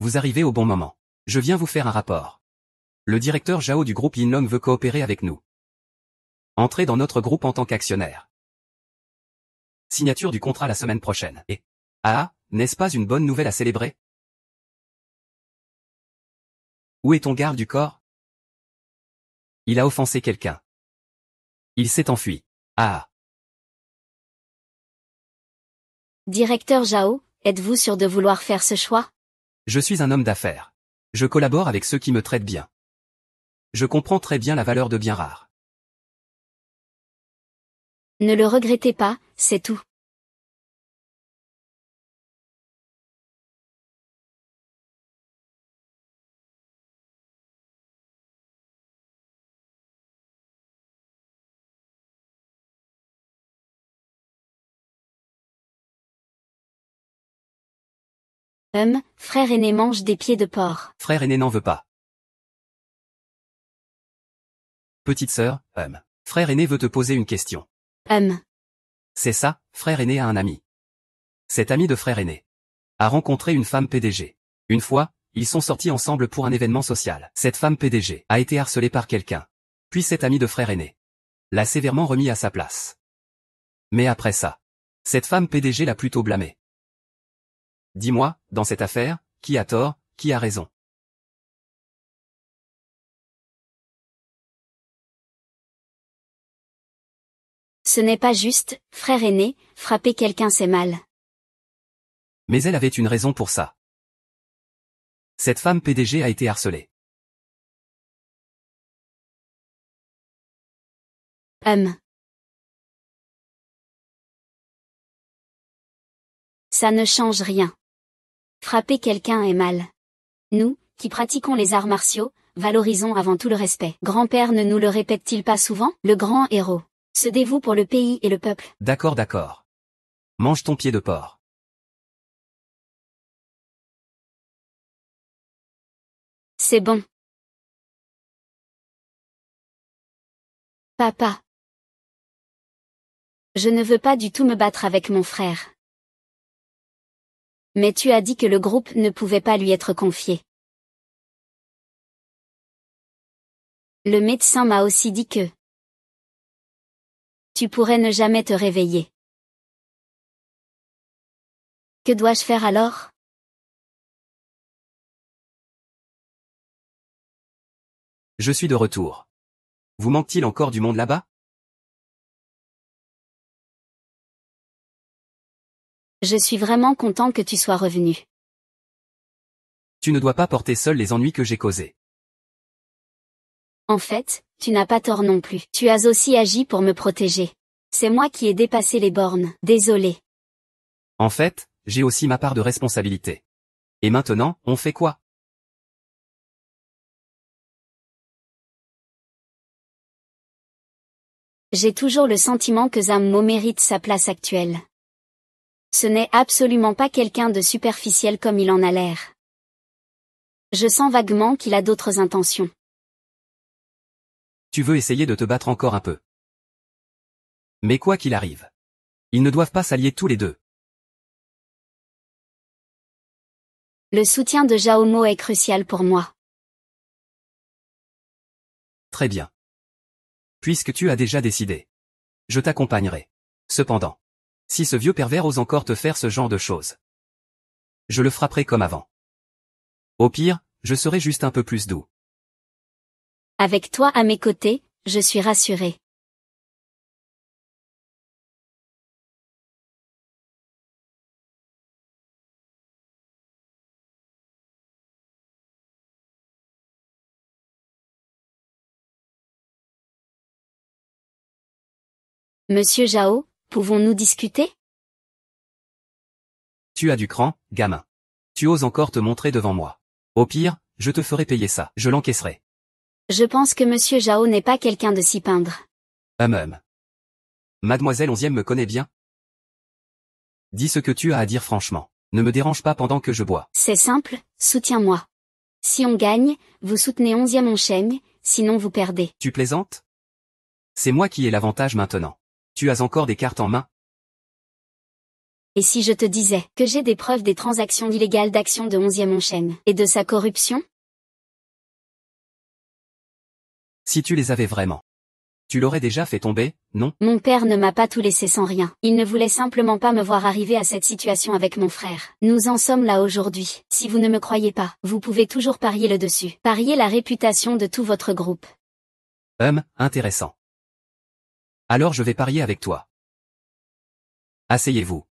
Vous arrivez au bon moment. Je viens vous faire un rapport. Le directeur Zhao du groupe Yinlong veut coopérer avec nous. Entrez dans notre groupe en tant qu'actionnaire. Signature du contrat la semaine prochaine. Et n'est-ce pas une bonne nouvelle à célébrer? Où est ton garde du corps? Il a offensé quelqu'un. Il s'est enfui. Directeur Zhao, êtes-vous sûr de vouloir faire ce choix? Je suis un homme d'affaires. Je collabore avec ceux qui me traitent bien. Je comprends très bien la valeur de biens rares. Ne le regrettez pas, c'est tout. Frère aîné mange des pieds de porc. Frère aîné n'en veut pas. Petite sœur, frère aîné veut te poser une question. C'est ça, frère aîné a un ami. Cet ami de frère aîné a rencontré une femme PDG. Une fois, ils sont sortis ensemble pour un événement social. Cette femme PDG a été harcelée par quelqu'un. Puis cet ami de frère aîné l'a sévèrement remis à sa place. Mais après ça, cette femme PDG l'a plutôt blâmé. Dis-moi, dans cette affaire, qui a tort, qui a raison? Ce n'est pas juste, frère aîné, frapper quelqu'un c'est mal. Mais elle avait une raison pour ça. Cette femme PDG a été harcelée. Ça ne change rien. Frapper quelqu'un est mal. Nous, qui pratiquons les arts martiaux, valorisons avant tout le respect. Grand-père ne nous le répète-t-il pas souvent? Le grand héros se dévoue pour le pays et le peuple. D'accord. Mange ton pied de porc. C'est bon. Papa. Je ne veux pas du tout me battre avec mon frère. Mais tu as dit que le groupe ne pouvait pas lui être confié. Le médecin m'a aussi dit que tu pourrais ne jamais te réveiller. Que dois-je faire alors? Je suis de retour. Vous manque-t-il encore du monde là-bas? Je suis vraiment content que tu sois revenu. Tu ne dois pas porter seul les ennuis que j'ai causés. En fait, tu n'as pas tort non plus. Tu as aussi agi pour me protéger. C'est moi qui ai dépassé les bornes. Désolé. En fait, j'ai aussi ma part de responsabilité. Et maintenant, on fait quoi? J'ai toujours le sentiment que Zammo mérite sa place actuelle. Ce n'est absolument pas quelqu'un de superficiel comme il en a l'air. Je sens vaguement qu'il a d'autres intentions. Tu veux essayer de te battre encore un peu. Mais quoi qu'il arrive, ils ne doivent pas s'allier tous les deux. Le soutien de Jaomo est crucial pour moi. Très bien. Puisque tu as déjà décidé, je t'accompagnerai. Cependant, si ce vieux pervers ose encore te faire ce genre de choses, je le frapperai comme avant. Au pire, je serai juste un peu plus doux. Avec toi à mes côtés, je suis rassurée. Monsieur Jao, pouvons-nous discuter? Tu as du cran, gamin. Tu oses encore te montrer devant moi. Au pire, je te ferai payer ça, je l'encaisserai. Je pense que Monsieur Jao n'est pas quelqu'un de si peindre. Mademoiselle Onzième me connaît bien. Dis ce que tu as à dire franchement. Ne me dérange pas pendant que je bois. C'est simple, soutiens-moi. Si on gagne, vous soutenez 11e enchaîne, sinon vous perdez. Tu plaisantes? C'est moi qui ai l'avantage maintenant. Tu as encore des cartes en main? Et si je te disais que j'ai des preuves des transactions illégales d'actions de 11e enchaîne et de sa corruption? Si tu les avais vraiment, tu l'aurais déjà fait tomber, non? Mon père ne m'a pas tout laissé sans rien. Il ne voulait simplement pas me voir arriver à cette situation avec mon frère. Nous en sommes là aujourd'hui. Si vous ne me croyez pas, vous pouvez toujours parier le dessus. Parier la réputation de tout votre groupe. Intéressant. Alors je vais parier avec toi. Asseyez-vous.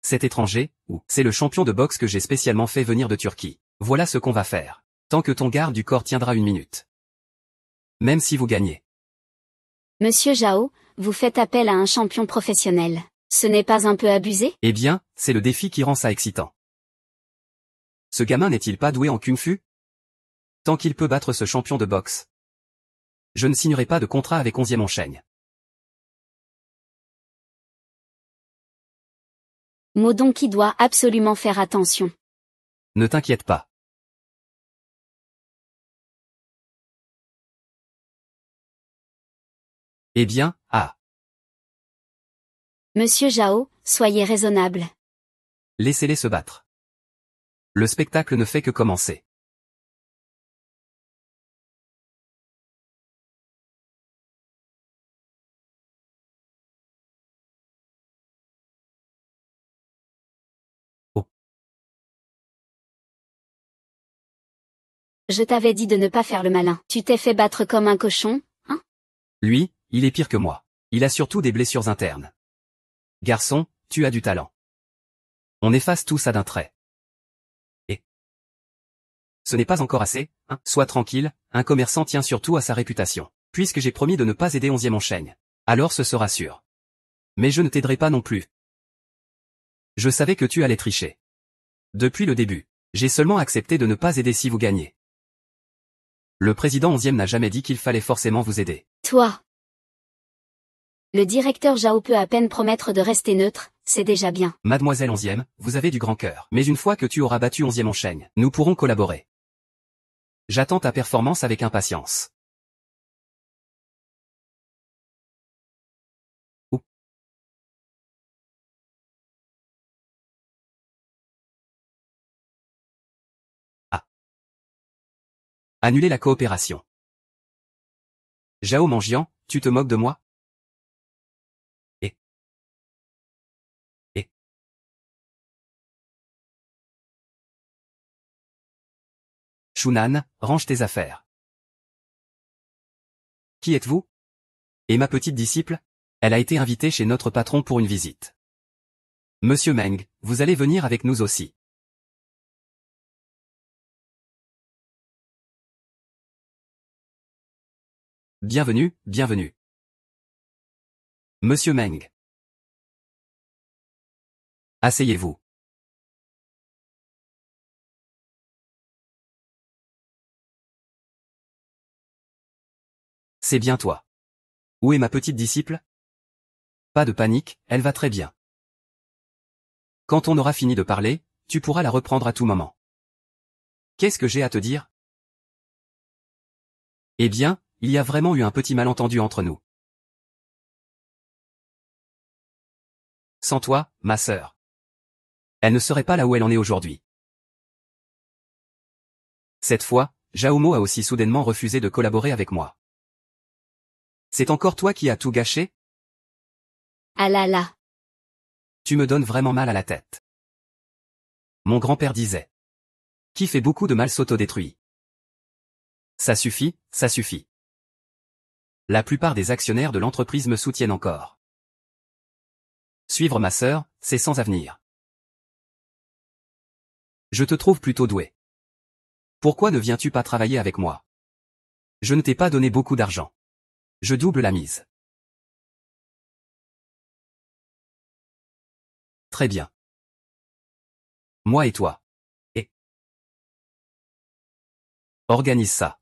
Cet étranger, ou, c'est le champion de boxe que j'ai spécialement fait venir de Turquie. Voilà ce qu'on va faire. Tant que ton garde du corps tiendra 1 minute. Même si vous gagnez. Monsieur Jao, vous faites appel à un champion professionnel. Ce n'est pas un peu abusé? Eh bien, c'est le défi qui rend ça excitant. Ce gamin n'est-il pas doué en kung-fu? Tant qu'il peut battre ce champion de boxe. Je ne signerai pas de contrat avec 11e Enchaîne. Modon qui doit absolument faire attention. Ne t'inquiète pas. Eh bien, ah. Monsieur Zhao, soyez raisonnable. Laissez-les se battre. Le spectacle ne fait que commencer. Oh. Je t'avais dit de ne pas faire le malin. Tu t'es fait battre comme un cochon, hein? Lui, il est pire que moi. Il a surtout des blessures internes. Garçon, tu as du talent. On efface tout ça d'un trait. Et ce n'est pas encore assez, hein, sois tranquille, un commerçant tient surtout à sa réputation. Puisque j'ai promis de ne pas aider 11e Enchaîne. Alors ce sera sûr. Mais je ne t'aiderai pas non plus. Je savais que tu allais tricher. Depuis le début, j'ai seulement accepté de ne pas aider si vous gagnez. Le président 11e n'a jamais dit qu'il fallait forcément vous aider. Toi. Le directeur Zhao peut à peine promettre de rester neutre, c'est déjà bien. Mademoiselle 11e, vous avez du grand cœur. Mais une fois que tu auras battu 11e Enchaîne, nous pourrons collaborer. J'attends ta performance avec impatience. Ouh. Ah. Annuler la coopération. Zhao Manjian, tu te moques de moi? Et Shunan, range tes affaires. Qui êtes-vous? Et ma petite disciple? Elle a été invitée chez notre patron pour une visite. Monsieur Meng, vous allez venir avec nous aussi. Bienvenue, bienvenue. Monsieur Meng. Asseyez-vous. C'est bien toi. Où est ma petite disciple? Pas de panique, elle va très bien. Quand on aura fini de parler, tu pourras la reprendre à tout moment. Qu'est-ce que j'ai à te dire? Eh bien, il y a vraiment eu un petit malentendu entre nous. Sans toi, ma sœur. Elle ne serait pas là où elle en est aujourd'hui. Cette fois, Jaomo a aussi soudainement refusé de collaborer avec moi. C'est encore toi qui as tout gâché? Ah là là. Tu me donnes vraiment mal à la tête. Mon grand-père disait. Qui fait beaucoup de mal s'autodétruit. Ça suffit, ça suffit. La plupart des actionnaires de l'entreprise me soutiennent encore. Suivre ma sœur, c'est sans avenir. Je te trouve plutôt doué. Pourquoi ne viens-tu pas travailler avec moi? Je ne t'ai pas donné beaucoup d'argent. Je double la mise. Très bien. Moi et toi. Et organise ça.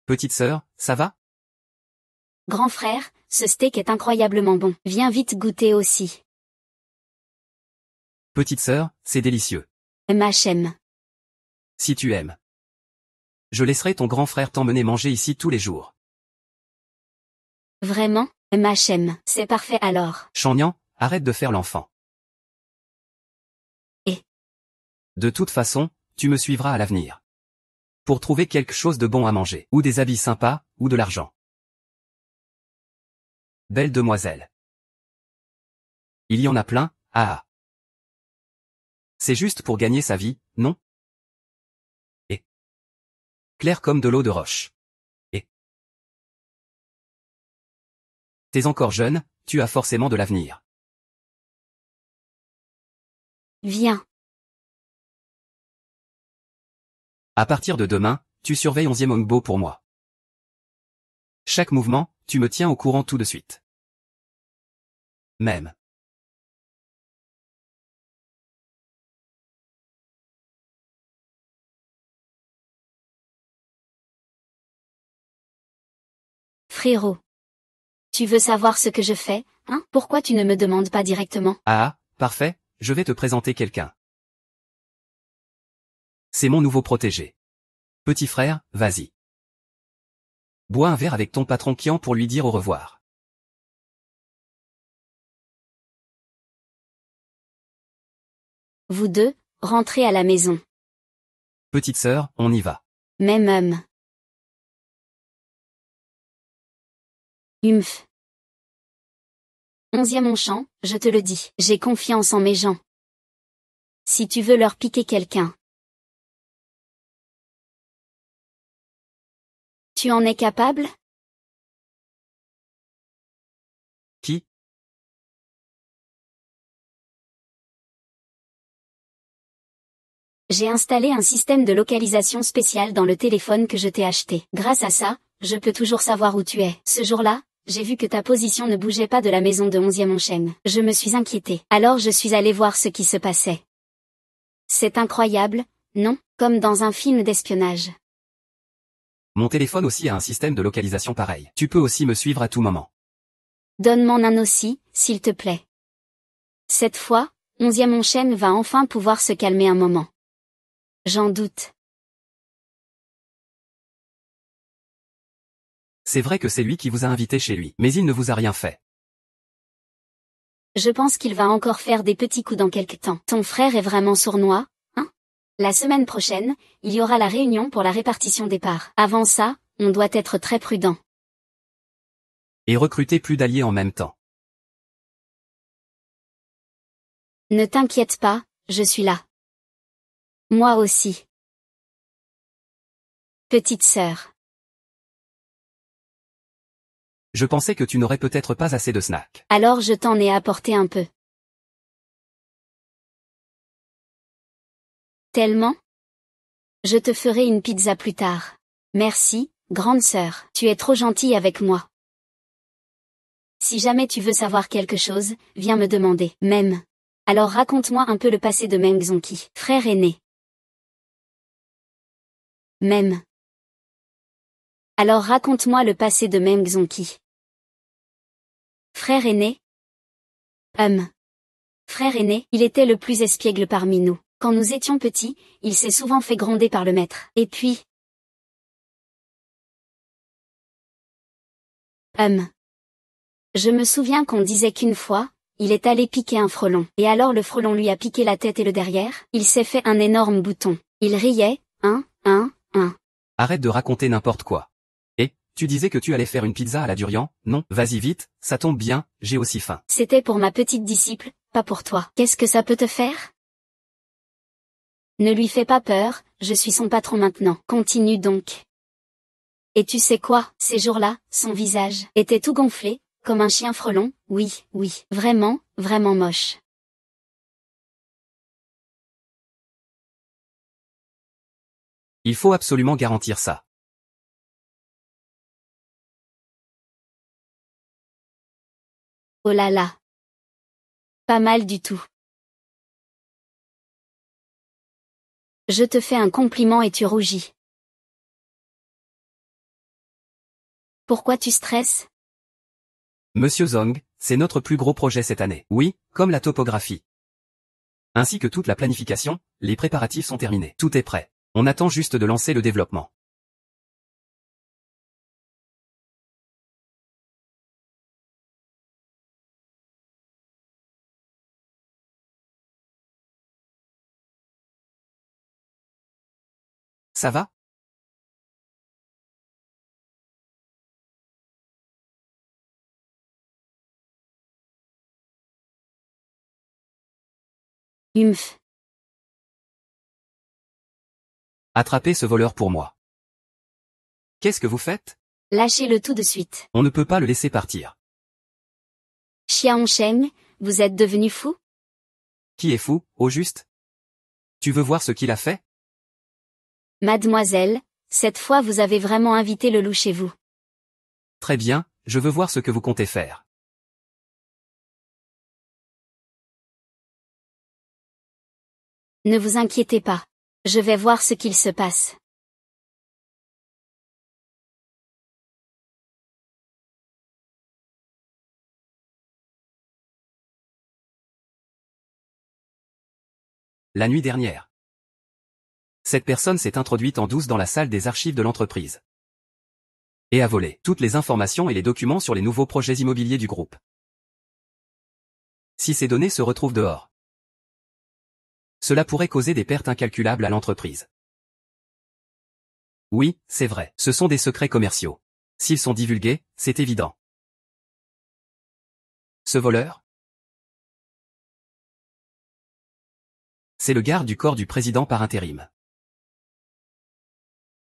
Petite sœur, ça va? Grand frère, ce steak est incroyablement bon. Viens vite goûter aussi. Petite sœur, c'est délicieux. MHM. Si tu aimes. Je laisserai ton grand frère t'emmener manger ici tous les jours. Vraiment? MHM, c'est parfait alors. Changnan, arrête de faire l'enfant. Et de toute façon, tu me suivras à l'avenir. Pour trouver quelque chose de bon à manger, ou des habits sympas, ou de l'argent. Belle demoiselle. Il y en a plein, ah. C'est juste pour gagner sa vie, non? Et clair comme de l'eau de roche. Et t'es encore jeune, tu as forcément de l'avenir. viens. À partir de demain, tu surveilles 11e Ongbo pour moi. Chaque mouvement, tu me tiens au courant tout de suite. Même. Frérot. Tu veux savoir ce que je fais, hein? Pourquoi tu ne me demandes pas directement? Ah, parfait, je vais te présenter quelqu'un. C'est mon nouveau protégé. Petit frère, vas-y. Bois un verre avec ton patron Kian pour lui dire au revoir. Vous deux, rentrez à la maison. Petite sœur, on y va. Même. Humph. 11e mon champ, je te le dis, j'ai confiance en mes gens. Si tu veux leur piquer quelqu'un. Tu en es capable? Qui? J'ai installé un système de localisation spécial dans le téléphone que je t'ai acheté. Grâce à ça, je peux toujours savoir où tu es. Ce jour-là, j'ai vu que ta position ne bougeait pas de la maison de 11e Onchen. Je me suis inquiétée. Alors je suis allée voir ce qui se passait. C'est incroyable, non? Comme dans un film d'espionnage. Mon téléphone aussi a un système de localisation pareil. Tu peux aussi me suivre à tout moment. Donne-m'en un aussi, s'il te plaît. Cette fois, 11e Onchen va enfin pouvoir se calmer un moment. J'en doute. C'est vrai que c'est lui qui vous a invité chez lui, mais il ne vous a rien fait. Je pense qu'il va encore faire des petits coups dans quelque temps. Ton frère est vraiment sournois, hein? La semaine prochaine, il y aura la réunion pour la répartition des parts. Avant ça, on doit être très prudent. Et recruter plus d'alliés en même temps. Ne t'inquiète pas, je suis là. Moi aussi. Petite sœur. Je pensais que tu n'aurais peut-être pas assez de snacks. Alors je t'en ai apporté un peu. Tellement? Je te ferai une pizza plus tard. Merci, grande sœur. Tu es trop gentille avec moi. Si jamais tu veux savoir quelque chose, viens me demander. Même. Alors raconte-moi un peu le passé de Meng Zonqi, frère aîné. Même. Alors raconte-moi le passé de Meng Zonqi. Frère aîné? Frère aîné, il était le plus espiègle parmi nous. Quand nous étions petits, il s'est souvent fait gronder par le maître. Et puis... Je me souviens qu'on disait qu'une fois, il est allé piquer un frelon. Et alors le frelon lui a piqué la tête et le derrière, il s'est fait un énorme bouton. Il riait, hein. Arrête de raconter n'importe quoi. Et, tu disais que tu allais faire une pizza à la durian, non? Vas-y vite, ça tombe bien, j'ai aussi faim. C'était pour ma petite disciple, pas pour toi. Qu'est-ce que ça peut te faire? Ne lui fais pas peur, je suis son patron maintenant. Continue donc. Et tu sais quoi, ces jours-là, son visage était tout gonflé, comme un chien frelon, oui, vraiment, vraiment moche. Il faut absolument garantir ça. Oh là là. Pas mal du tout. Je te fais un compliment et tu rougis. Pourquoi tu stresses? Monsieur Zong, c'est notre plus gros projet cette année. Oui, comme la topographie. Ainsi que toute la planification, les préparatifs sont terminés. Tout est prêt. On attend juste de lancer le développement. Ça va? Humph. Attrapez ce voleur pour moi. Qu'est-ce que vous faites? Lâchez-le tout de suite. On ne peut pas le laisser partir. Xiao Sheng, vous êtes devenu fou? Qui est fou, au juste? Tu veux voir ce qu'il a fait? Mademoiselle, cette fois vous avez vraiment invité le loup chez vous. Très bien, je veux voir ce que vous comptez faire. Ne vous inquiétez pas. Je vais voir ce qu'il se passe. La nuit dernière. Cette personne s'est introduite en douce dans la salle des archives de l'entreprise et a volé toutes les informations et les documents sur les nouveaux projets immobiliers du groupe. Si ces données se retrouvent dehors, cela pourrait causer des pertes incalculables à l'entreprise. Oui, c'est vrai, ce sont des secrets commerciaux. S'ils sont divulgués, c'est évident. Ce voleur, c'est le garde du corps du président par intérim.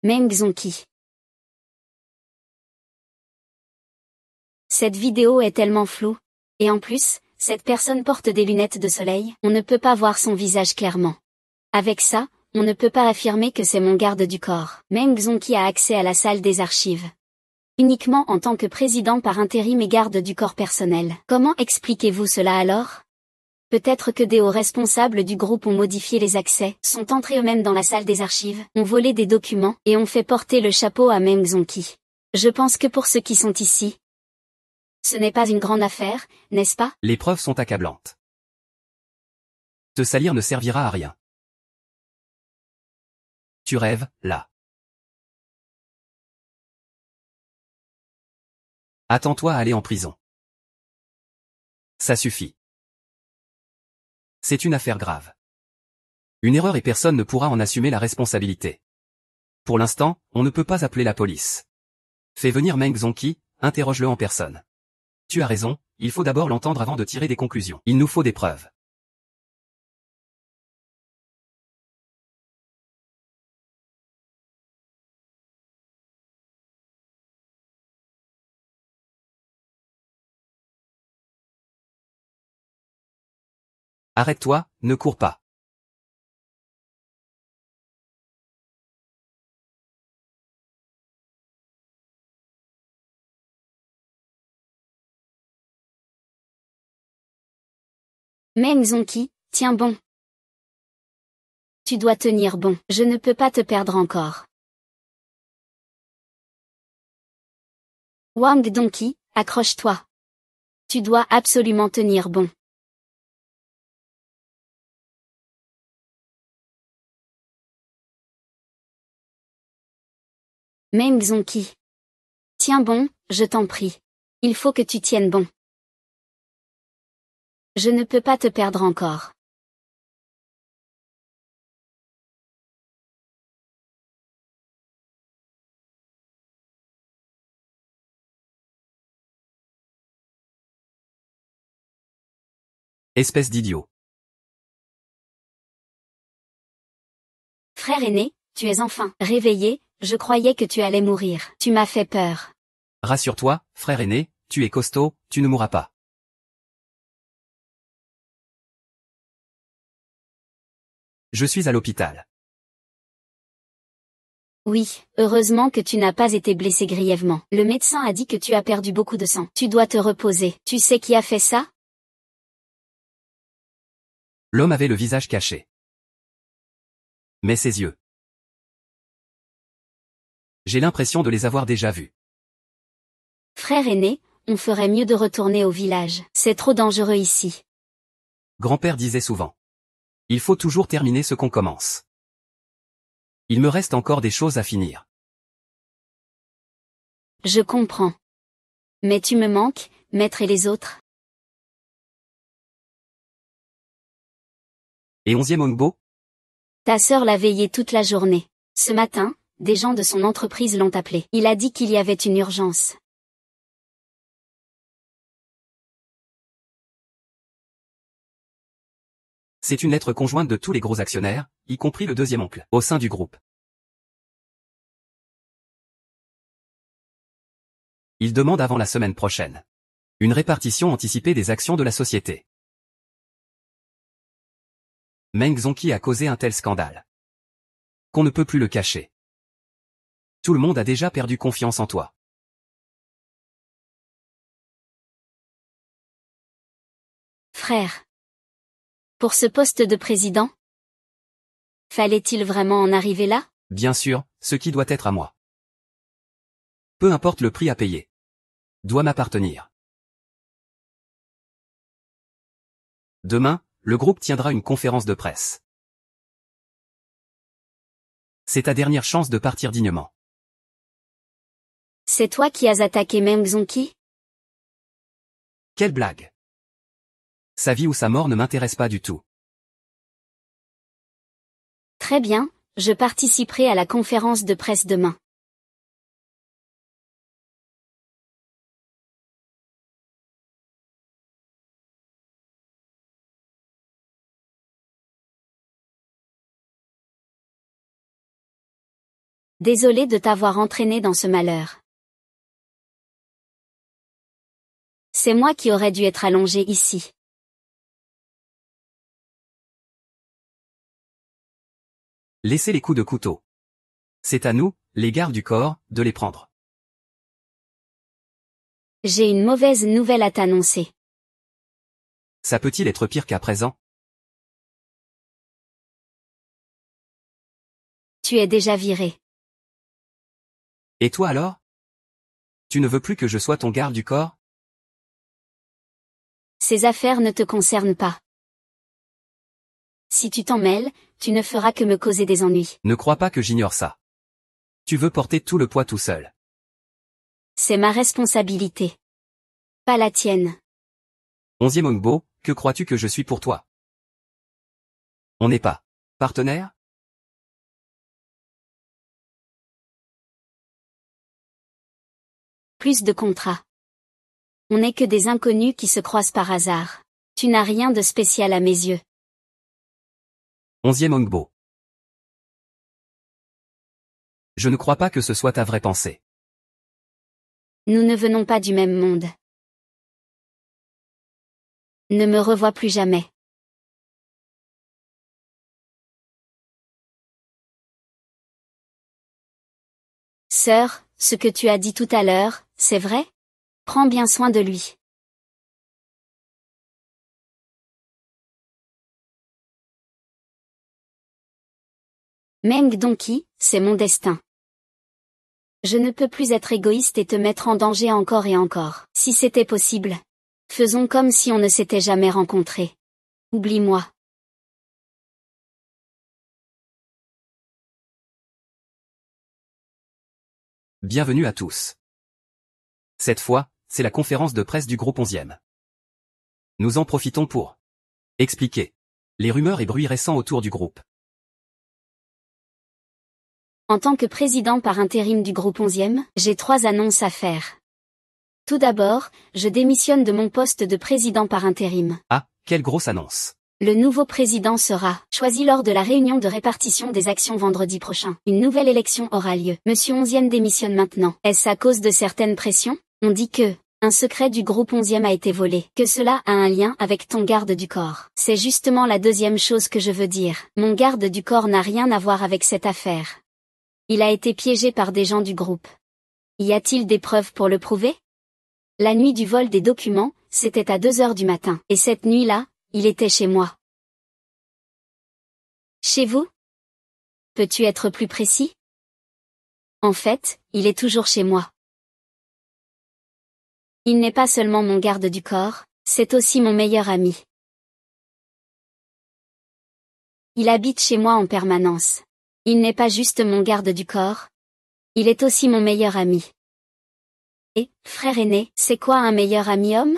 Meng Zongqi. Cette vidéo est tellement floue. Et en plus, cette personne porte des lunettes de soleil, on ne peut pas voir son visage clairement. Avec ça, on ne peut pas affirmer que c'est mon garde du corps. Meng Zongqi a accès à la salle des archives uniquement en tant que président par intérim et garde du corps personnel. Comment expliquez-vous cela alors? Peut-être que des hauts responsables du groupe ont modifié les accès, sont entrés eux-mêmes dans la salle des archives, ont volé des documents, et ont fait porter le chapeau à Meng Zongqi. Je pense que pour ceux qui sont ici, ce n'est pas une grande affaire, n'est-ce pas? Les preuves sont accablantes. Te salir ne servira à rien. Tu rêves, là. Attends-toi à aller en prison. Ça suffit. C'est une affaire grave. Une erreur et personne ne pourra en assumer la responsabilité. Pour l'instant, on ne peut pas appeler la police. Fais venir Meng Zongqi, interroge-le en personne. Tu as raison, il faut d'abord l'entendre avant de tirer des conclusions. Il nous faut des preuves. Arrête-toi, ne cours pas. Meng Zongqi, tiens bon. Tu dois tenir bon, je ne peux pas te perdre encore. Wang Dongqi, accroche-toi. Tu dois absolument tenir bon. Meng Zongqi. Tiens bon, je t'en prie. Il faut que tu tiennes bon. Je ne peux pas te perdre encore. Espèce d'idiot. Frère aîné, tu es enfin réveillé, je croyais que tu allais mourir. Tu m'as fait peur. Rassure-toi, frère aîné, tu es costaud, tu ne mourras pas. Je suis à l'hôpital. Oui, heureusement que tu n'as pas été blessé grièvement. Le médecin a dit que tu as perdu beaucoup de sang. Tu dois te reposer. Tu sais qui a fait ça? L'homme avait le visage caché. Mais ses yeux. J'ai l'impression de les avoir déjà vus. Frère aîné, on ferait mieux de retourner au village. C'est trop dangereux ici. Grand-père disait souvent. Il faut toujours terminer ce qu'on commence. Il me reste encore des choses à finir. Je comprends. Mais tu me manques, maître et les autres. Et 11e Ongbo? Ta sœur l'a veillé toute la journée. Ce matin, des gens de son entreprise l'ont appelé. Il a dit qu'il y avait une urgence. C'est une lettre conjointe de tous les gros actionnaires, y compris le deuxième oncle, au sein du groupe. Il demande avant la semaine prochaine une répartition anticipée des actions de la société. Meng Zongqi a causé un tel scandale qu'on ne peut plus le cacher. Tout le monde a déjà perdu confiance en toi. Frère. Pour ce poste de président? Fallait-il vraiment en arriver là? Bien sûr, ce qui doit être à moi. Peu importe le prix à payer. Doit m'appartenir. Demain, le groupe tiendra une conférence de presse. C'est ta dernière chance de partir dignement. C'est toi qui as attaqué Meng Zongqi? Quelle blague. Sa vie ou sa mort ne m'intéresse pas du tout. Très bien, je participerai à la conférence de presse demain. Désolé de t'avoir entraîné dans ce malheur. C'est moi qui aurais dû être allongé ici. Laissez les coups de couteau. C'est à nous, les gardes du corps, de les prendre. J'ai une mauvaise nouvelle à t'annoncer. Ça peut-il être pire qu'à présent? Tu es déjà viré. Et toi alors? Tu ne veux plus que je sois ton garde du corps? Ces affaires ne te concernent pas. Si tu t'en mêles, tu ne feras que me causer des ennuis. Ne crois pas que j'ignore ça. Tu veux porter tout le poids tout seul. C'est ma responsabilité. Pas la tienne. 11e Ongbo, que crois-tu que je suis pour toi? On n'est pas partenaires? Plus de contrats. On n'est que des inconnus qui se croisent par hasard. Tu n'as rien de spécial à mes yeux. 11e Ongbo. Je ne crois pas que ce soit ta vraie pensée. Nous ne venons pas du même monde. Ne me revois plus jamais. Sœur, ce que tu as dit tout à l'heure, c'est vrai? Prends bien soin de lui. Meng Zongqi, c'est mon destin. Je ne peux plus être égoïste et te mettre en danger encore et encore. Si c'était possible. Faisons comme si on ne s'était jamais rencontrés. Oublie-moi. Bienvenue à tous. Cette fois, c'est la conférence de presse du groupe 11e. Nous en profitons pour expliquer les rumeurs et bruits récents autour du groupe. En tant que président par intérim du groupe 11e, j'ai 3 annonces à faire. Tout d'abord, je démissionne de mon poste de président par intérim. Ah, quelle grosse annonce. Le nouveau président sera choisi lors de la réunion de répartition des actions vendredi prochain. Une nouvelle élection aura lieu. Monsieur 11e démissionne maintenant. Est-ce à cause de certaines pressions? On dit que un secret du groupe 11e a été volé. Que cela a un lien avec ton garde du corps. C'est justement la deuxième chose que je veux dire. Mon garde du corps n'a rien à voir avec cette affaire. Il a été piégé par des gens du groupe. Y a-t-il des preuves pour le prouver? La nuit du vol des documents, c'était à 2 heures du matin. Et cette nuit-là, il était chez moi. Chez vous? Peux-tu être plus précis? En fait, il est toujours chez moi. Il n'est pas seulement mon garde du corps, c'est aussi mon meilleur ami. Il habite chez moi en permanence. Il n'est pas juste mon garde du corps. Il est aussi mon meilleur ami. Et, frère aîné, c'est quoi un meilleur ami homme?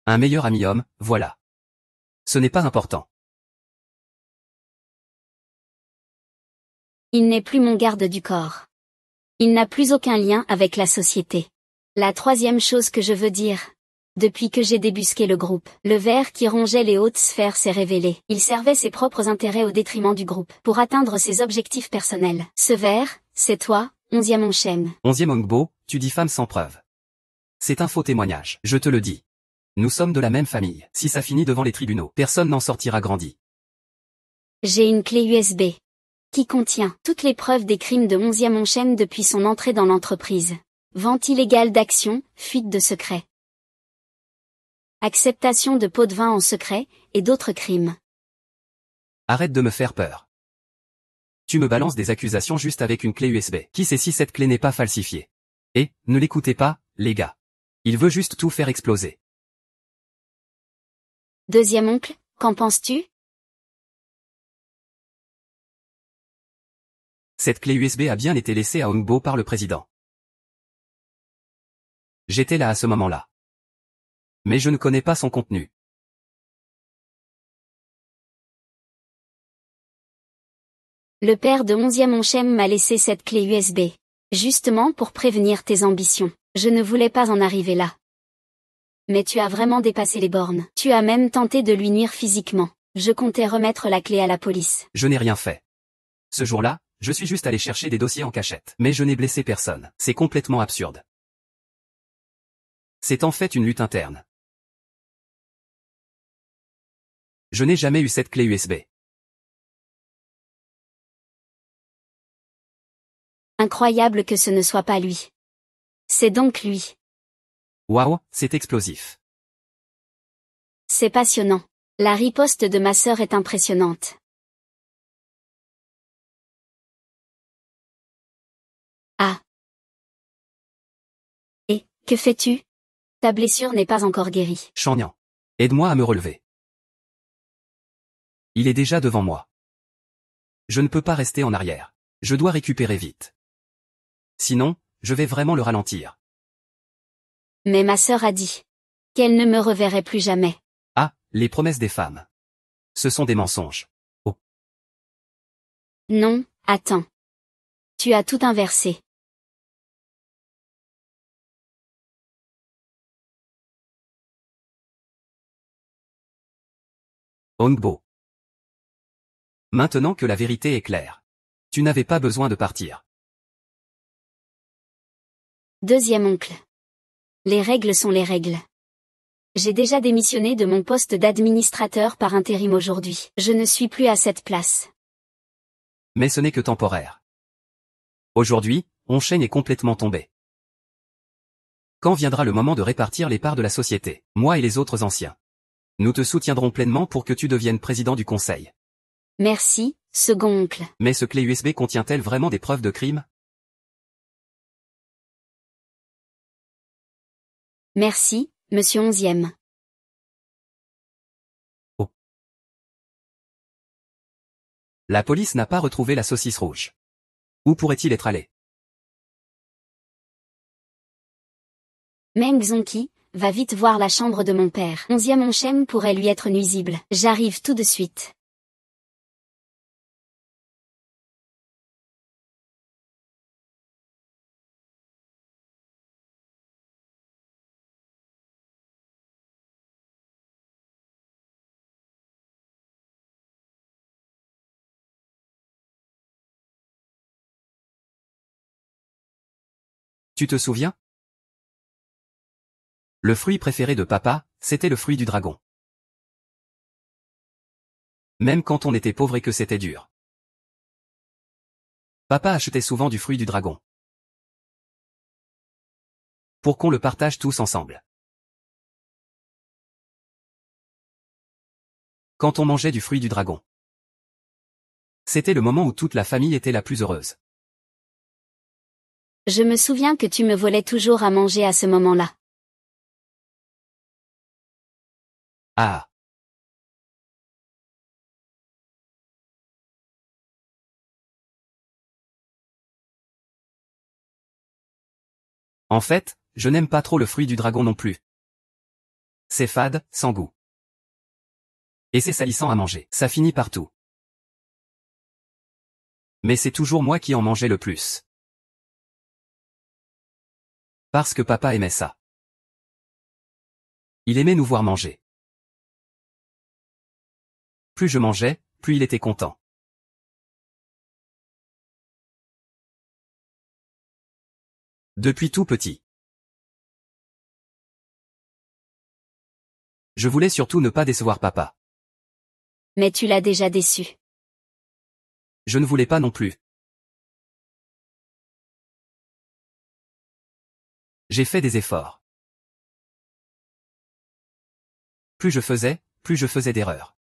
Un meilleur ami homme, voilà. Ce n'est pas important. Il n'est plus mon garde du corps. Il n'a plus aucun lien avec la société. La troisième chose que je veux dire. Depuis que j'ai débusqué le groupe, le ver qui rongeait les hautes sphères s'est révélé. Il servait ses propres intérêts au détriment du groupe, pour atteindre ses objectifs personnels. Ce ver, c'est toi, 11e Ongchen. 11e Ongbo, tu diffames sans preuve. C'est un faux témoignage, je te le dis. Nous sommes de la même famille. Si ça finit devant les tribunaux, personne n'en sortira grandi. J'ai une clé USB. Qui contient toutes les preuves des crimes de 11e Ongchen depuis son entrée dans l'entreprise. Vente illégale d'actions, fuite de secrets. Acceptation de pots de vin en secret, et d'autres crimes. Arrête de me faire peur. Tu me balances des accusations juste avec une clé USB. Qui sait si cette clé n'est pas falsifiée? Et, ne l'écoutez pas, les gars. Il veut juste tout faire exploser. Deuxième oncle, qu'en penses-tu? Cette clé USB a bien été laissée à Ongbo par le président. J'étais là à ce moment-là. Mais je ne connais pas son contenu. Le père de 11e Onchem m'a laissé cette clé USB. Justement pour prévenir tes ambitions. Je ne voulais pas en arriver là. Mais tu as vraiment dépassé les bornes. Tu as même tenté de lui nuire physiquement. Je comptais remettre la clé à la police. Je n'ai rien fait. Ce jour-là, je suis juste allé chercher des dossiers en cachette. Mais je n'ai blessé personne. C'est complètement absurde. C'est en fait une lutte interne. Je n'ai jamais eu cette clé USB. Incroyable que ce ne soit pas lui. C'est donc lui. Waouh, c'est explosif. C'est passionnant. La riposte de ma sœur est impressionnante. Ah. Et, que fais-tu? Ta blessure n'est pas encore guérie. Changnan. Aide-moi à me relever. Il est déjà devant moi. Je ne peux pas rester en arrière. Je dois récupérer vite. Sinon, je vais vraiment le ralentir. Mais ma sœur a dit qu'elle ne me reverrait plus jamais. Ah, les promesses des femmes. Ce sont des mensonges. Oh. Non, attends. Tu as tout inversé. Ongbo. Maintenant que la vérité est claire. Tu n'avais pas besoin de partir. Deuxième oncle. Les règles sont les règles. J'ai déjà démissionné de mon poste d'administrateur par intérim aujourd'hui. Je ne suis plus à cette place. Mais ce n'est que temporaire. Aujourd'hui, Onchen est complètement tombé. Quand viendra le moment de répartir les parts de la société, moi et les autres anciens? Nous te soutiendrons pleinement pour que tu deviennes président du conseil. Merci, second oncle. Mais ce clé USB contient-elle vraiment des preuves de crime? Merci, monsieur 11e. Oh. La police n'a pas retrouvé la saucisse rouge. Où pourrait-il être allé? Meng Zonki, va vite voir la chambre de mon père. 11e Onchem pourrait lui être nuisible. J'arrive tout de suite. Tu te souviens? Le fruit préféré de papa, c'était le fruit du dragon. Même quand on était pauvre et que c'était dur. Papa achetait souvent du fruit du dragon. Pour qu'on le partage tous ensemble. Quand on mangeait du fruit du dragon. C'était le moment où toute la famille était la plus heureuse. Je me souviens que tu me volais toujours à manger à ce moment-là. Ah. En fait, je n'aime pas trop le fruit du dragon non plus. C'est fade, sans goût. Et c'est salissant à manger. Ça finit partout. Mais c'est toujours moi qui en mangeais le plus. Parce que papa aimait ça. Il aimait nous voir manger. Plus je mangeais, plus il était content. Depuis tout petit. Je voulais surtout ne pas décevoir papa. Mais tu l'as déjà déçu. Je ne voulais pas non plus. J'ai fait des efforts. Plus je faisais d'erreurs.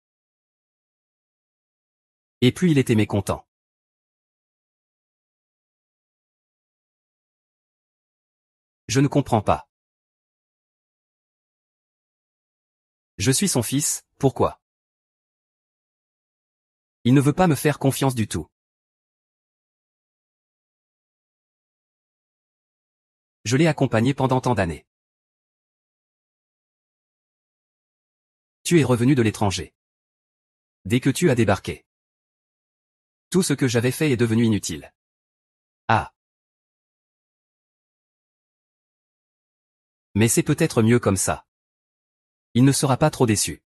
Et plus il était mécontent. Je ne comprends pas. Je suis son fils, pourquoi? Il ne veut pas me faire confiance du tout. Je l'ai accompagné pendant tant d'années. Tu es revenu de l'étranger. Dès que tu as débarqué. Tout ce que j'avais fait est devenu inutile. Ah. Mais c'est peut-être mieux comme ça. Il ne sera pas trop déçu.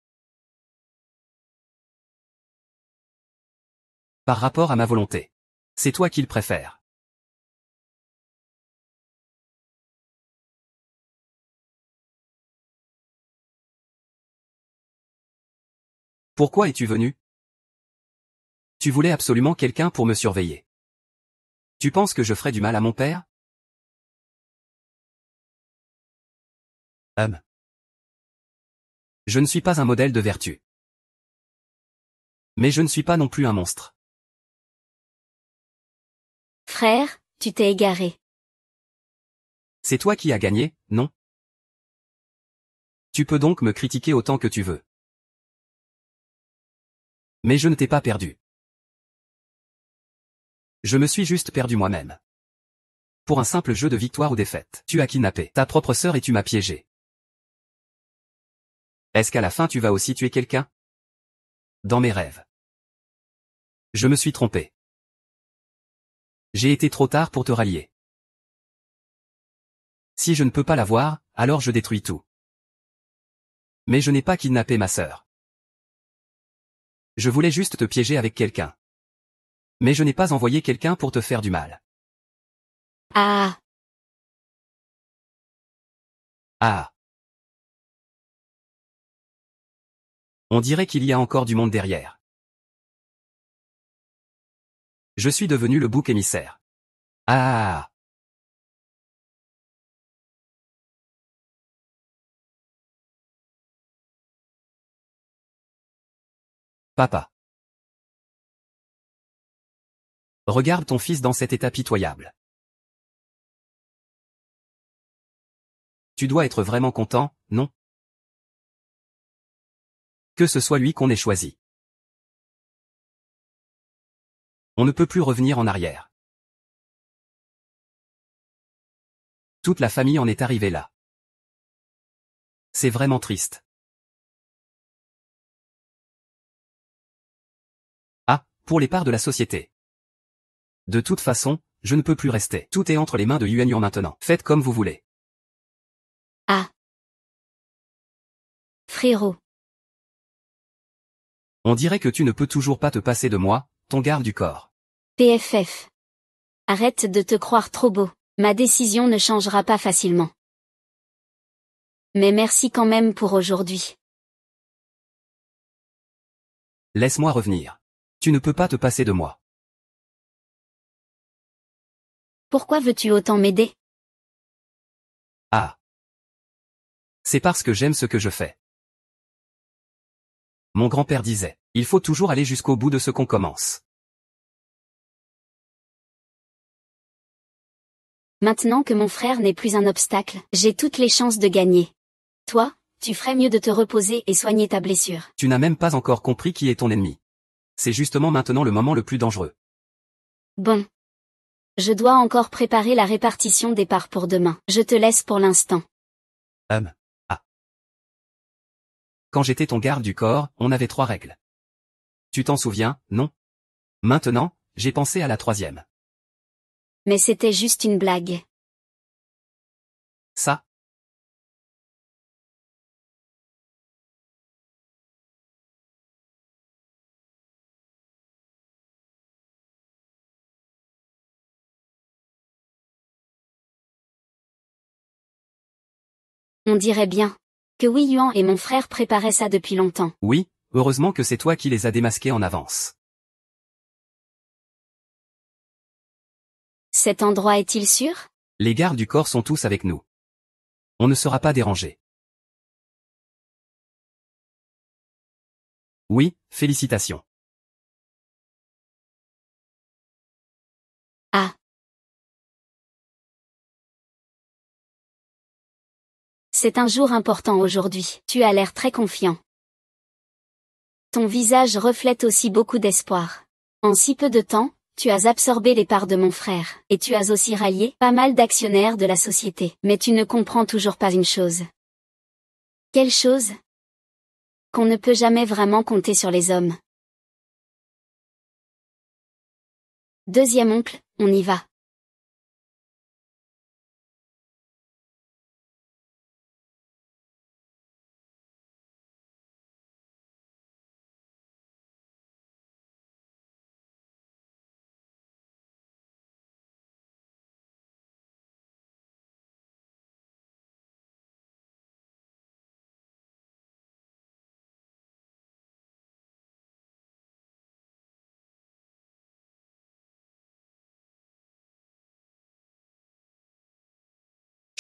Par rapport à ma volonté. C'est toi qu'il préfère. Pourquoi es-tu venu? Tu voulais absolument quelqu'un pour me surveiller. Tu penses que je ferais du mal à mon père? Je ne suis pas un modèle de vertu. Mais je ne suis pas non plus un monstre. Frère, tu t'es égaré. C'est toi qui as gagné, non? Tu peux donc me critiquer autant que tu veux. Mais je ne t'ai pas perdu. Je me suis juste perdu moi-même. Pour un simple jeu de victoire ou défaite. Tu as kidnappé ta propre sœur et tu m'as piégé. Est-ce qu'à la fin tu vas aussi tuer quelqu'un? Dans mes rêves. Je me suis trompé. J'ai été trop tard pour te rallier. Si je ne peux pas la voir, alors je détruis tout. Mais je n'ai pas kidnappé ma sœur. Je voulais juste te piéger avec quelqu'un. Mais je n'ai pas envoyé quelqu'un pour te faire du mal. Ah. Ah. On dirait qu'il y a encore du monde derrière. Je suis devenu le bouc émissaire. Ah. Papa. Regarde ton fils dans cet état pitoyable. Tu dois être vraiment content, non? Que ce soit lui qu'on ait choisi. On ne peut plus revenir en arrière. Toute la famille en est arrivée là. C'est vraiment triste. Ah, pour les parts de la société. De toute façon, je ne peux plus rester. Tout est entre les mains de Yuan Yuan maintenant. Faites comme vous voulez. Ah. Frérot. On dirait que tu ne peux toujours pas te passer de moi, ton garde du corps. PFF. Arrête de te croire trop beau. Ma décision ne changera pas facilement. Mais merci quand même pour aujourd'hui. Laisse-moi revenir. Tu ne peux pas te passer de moi. Pourquoi veux-tu autant m'aider? Ah. C'est parce que j'aime ce que je fais. Mon grand-père disait, il faut toujours aller jusqu'au bout de ce qu'on commence. Maintenant que mon frère n'est plus un obstacle, j'ai toutes les chances de gagner. Toi, tu ferais mieux de te reposer et soigner ta blessure. Tu n'as même pas encore compris qui est ton ennemi. C'est justement maintenant le moment le plus dangereux. Bon. Je dois encore préparer la répartition des parts pour demain. Je te laisse pour l'instant. Ah. Quand j'étais ton garde du corps, on avait 3 règles. Tu t'en souviens, non? Maintenant, j'ai pensé à la 3e. Mais c'était juste une blague. Ça? On dirait bien que Wei Yuan et mon frère préparaient ça depuis longtemps. Oui, heureusement que c'est toi qui les as démasqués en avance. Cet endroit est-il sûr? Les gardes du corps sont tous avec nous. On ne sera pas dérangés. Oui, félicitations. Ah. C'est un jour important aujourd'hui. Tu as l'air très confiant. Ton visage reflète aussi beaucoup d'espoir. En si peu de temps, tu as absorbé les parts de mon frère, et tu as aussi rallié pas mal d'actionnaires de la société. Mais tu ne comprends toujours pas une chose. Quelle chose? Qu'on ne peut jamais vraiment compter sur les hommes. Deuxième oncle, on y va.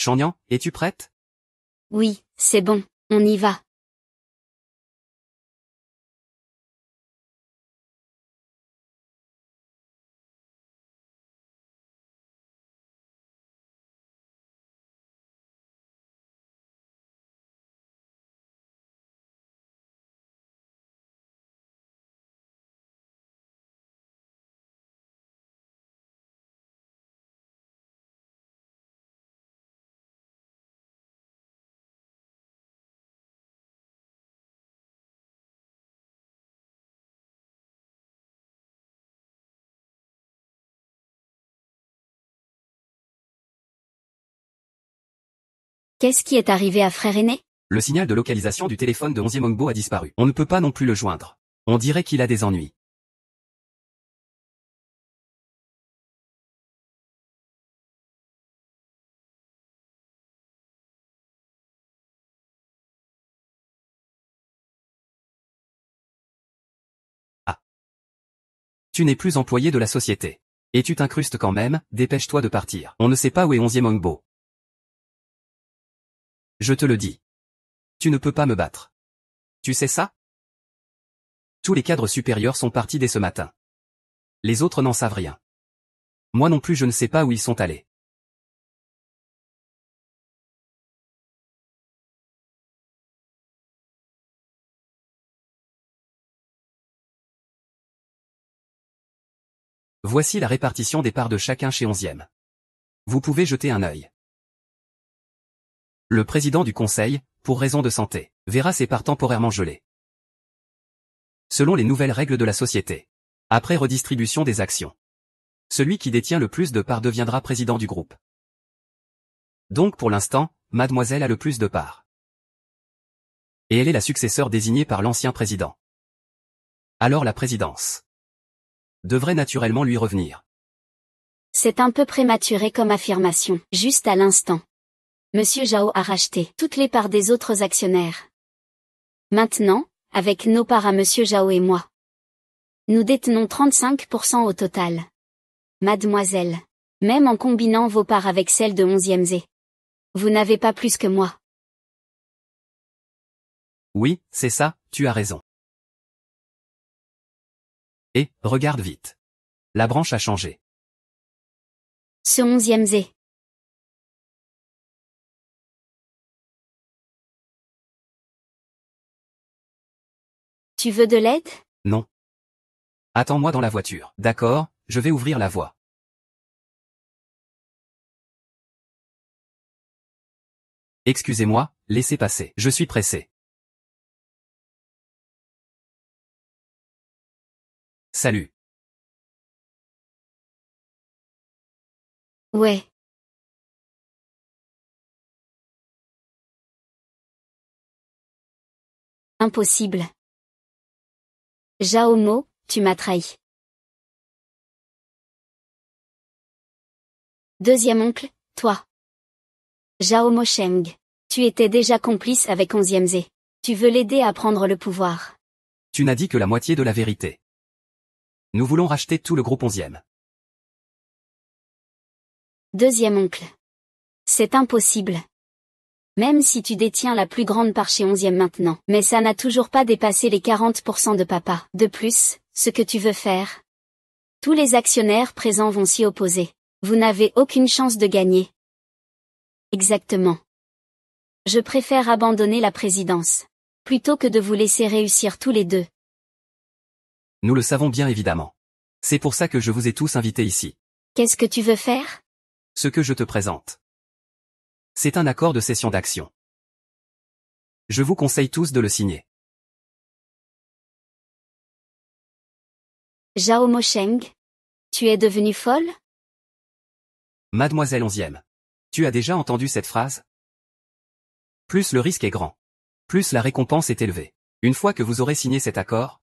Changnan, es-tu prête? Oui, c'est bon, on y va. Qu'est-ce qui est arrivé à frère aîné? Le signal de localisation du téléphone de 11e Ongbo a disparu. On ne peut pas non plus le joindre. On dirait qu'il a des ennuis. Ah. Tu n'es plus employé de la société. Et tu t'incrustes quand même, dépêche-toi de partir. On ne sait pas où est 11e Ongbo. Je te le dis. Tu ne peux pas me battre. Tu sais ça? Tous les cadres supérieurs sont partis dès ce matin. Les autres n'en savent rien. Moi non plus je ne sais pas où ils sont allés. Voici la répartition des parts de chacun chez 11e. Vous pouvez jeter un œil. Le président du conseil, pour raison de santé, verra ses parts temporairement gelées. Selon les nouvelles règles de la société. Après redistribution des actions. Celui qui détient le plus de parts deviendra président du groupe. Donc pour l'instant, mademoiselle a le plus de parts. Et elle est la successeur désignée par l'ancien président. Alors la présidence devrait naturellement lui revenir. C'est un peu prématuré comme affirmation, juste à l'instant. Monsieur Zhao a racheté toutes les parts des autres actionnaires. Maintenant, avec nos parts à Monsieur Zhao et moi, nous détenons 35% au total. Mademoiselle, même en combinant vos parts avec celles de 11e Z, vous n'avez pas plus que moi. Oui, c'est ça, tu as raison. Et, regarde vite. La branche a changé. Ce 11e Z. Tu veux de l'aide? Non. Attends-moi dans la voiture. D'accord, je vais ouvrir la voie. Excusez-moi, laissez passer. Je suis pressé. Salut. Ouais. Impossible. Zhao Mo, tu m'as trahi. Deuxième oncle, toi. Zhao Mo Sheng. Tu étais déjà complice avec 11e Z. Tu veux l'aider à prendre le pouvoir. Tu n'as dit que la moitié de la vérité. Nous voulons racheter tout le groupe 11e. Deuxième oncle. C'est impossible. Même si tu détiens la plus grande part chez 11e maintenant. Mais ça n'a toujours pas dépassé les 40% de papa. De plus, ce que tu veux faire. Tous les actionnaires présents vont s'y opposer. Vous n'avez aucune chance de gagner. Exactement. Je préfère abandonner la présidence. Plutôt que de vous laisser réussir tous les deux. Nous le savons bien évidemment. C'est pour ça que je vous ai tous invités ici. Qu'est-ce que tu veux faire? Ce que je te présente. C'est un accord de cession d'actions. Je vous conseille tous de le signer. Zhao Mosheng? Tu es devenue folle? Mademoiselle Onzième. Tu as déjà entendu cette phrase? Plus le risque est grand, plus la récompense est élevée. Une fois que vous aurez signé cet accord,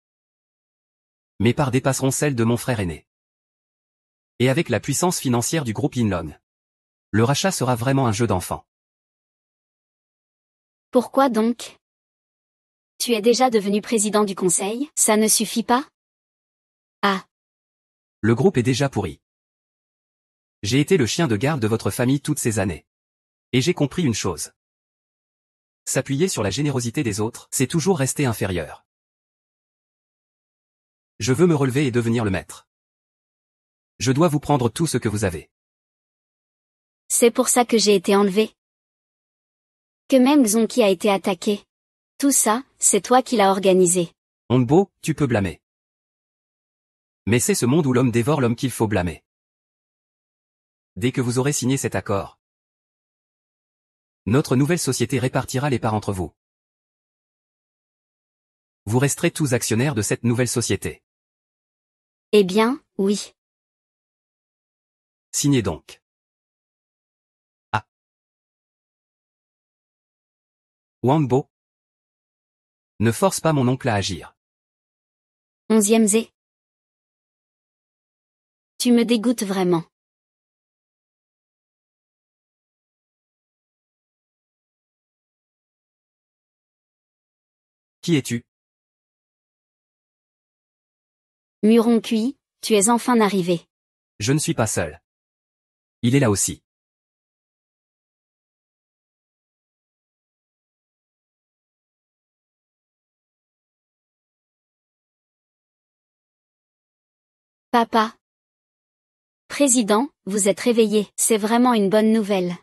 mes parts dépasseront celles de mon frère aîné. Et avec la puissance financière du groupe Yinlong, le rachat sera vraiment un jeu d'enfant. Pourquoi donc? Tu es déjà devenu président du conseil, ça ne suffit pas? Ah. Le groupe est déjà pourri. J'ai été le chien de garde de votre famille toutes ces années. Et j'ai compris une chose. S'appuyer sur la générosité des autres, c'est toujours rester inférieur. Je veux me relever et devenir le maître. Je dois vous prendre tout ce que vous avez. C'est pour ça que j'ai été enlevé. Que même Zonki a été attaqué. Tout ça, c'est toi qui l'as organisé. Hongbo, tu peux blâmer. Mais c'est ce monde où l'homme dévore l'homme qu'il faut blâmer. Dès que vous aurez signé cet accord, notre nouvelle société répartira les parts entre vous. Vous resterez tous actionnaires de cette nouvelle société. Eh bien, oui. Signez donc. Ah. Wangbo. Ne force pas mon oncle à agir. 11e Z. Tu me dégoûtes vraiment. Qui es-tu? Muron cuit, tu es enfin arrivé. Je ne suis pas seul. Il est là aussi. Papa. Président, vous êtes réveillé, c'est vraiment une bonne nouvelle.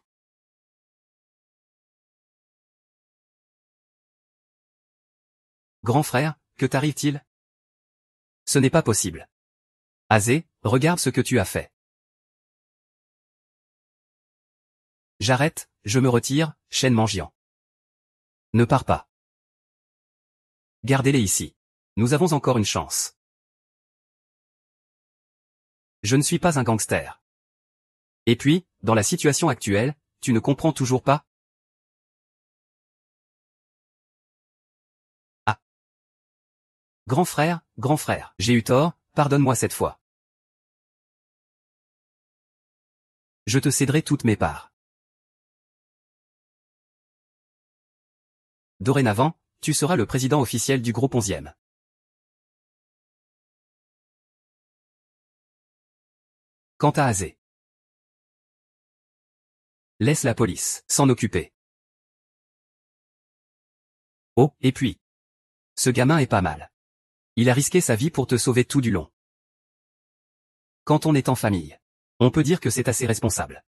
Grand frère, que t'arrive-t-il? Ce n'est pas possible. Azé, regarde ce que tu as fait. J'arrête, je me retire, Shen Manjian. Ne pars pas. Gardez-les ici. Nous avons encore une chance. Je ne suis pas un gangster. Et puis, dans la situation actuelle, tu ne comprends toujours pas? Ah. Grand frère, j'ai eu tort, pardonne-moi cette fois. Je te céderai toutes mes parts. Dorénavant, tu seras le président officiel du groupe 11e. Quant à Azé, laisse la police s'en occuper. Oh, et puis, ce gamin est pas mal. Il a risqué sa vie pour te sauver tout du long. Quand on est en famille, on peut dire que c'est assez responsable.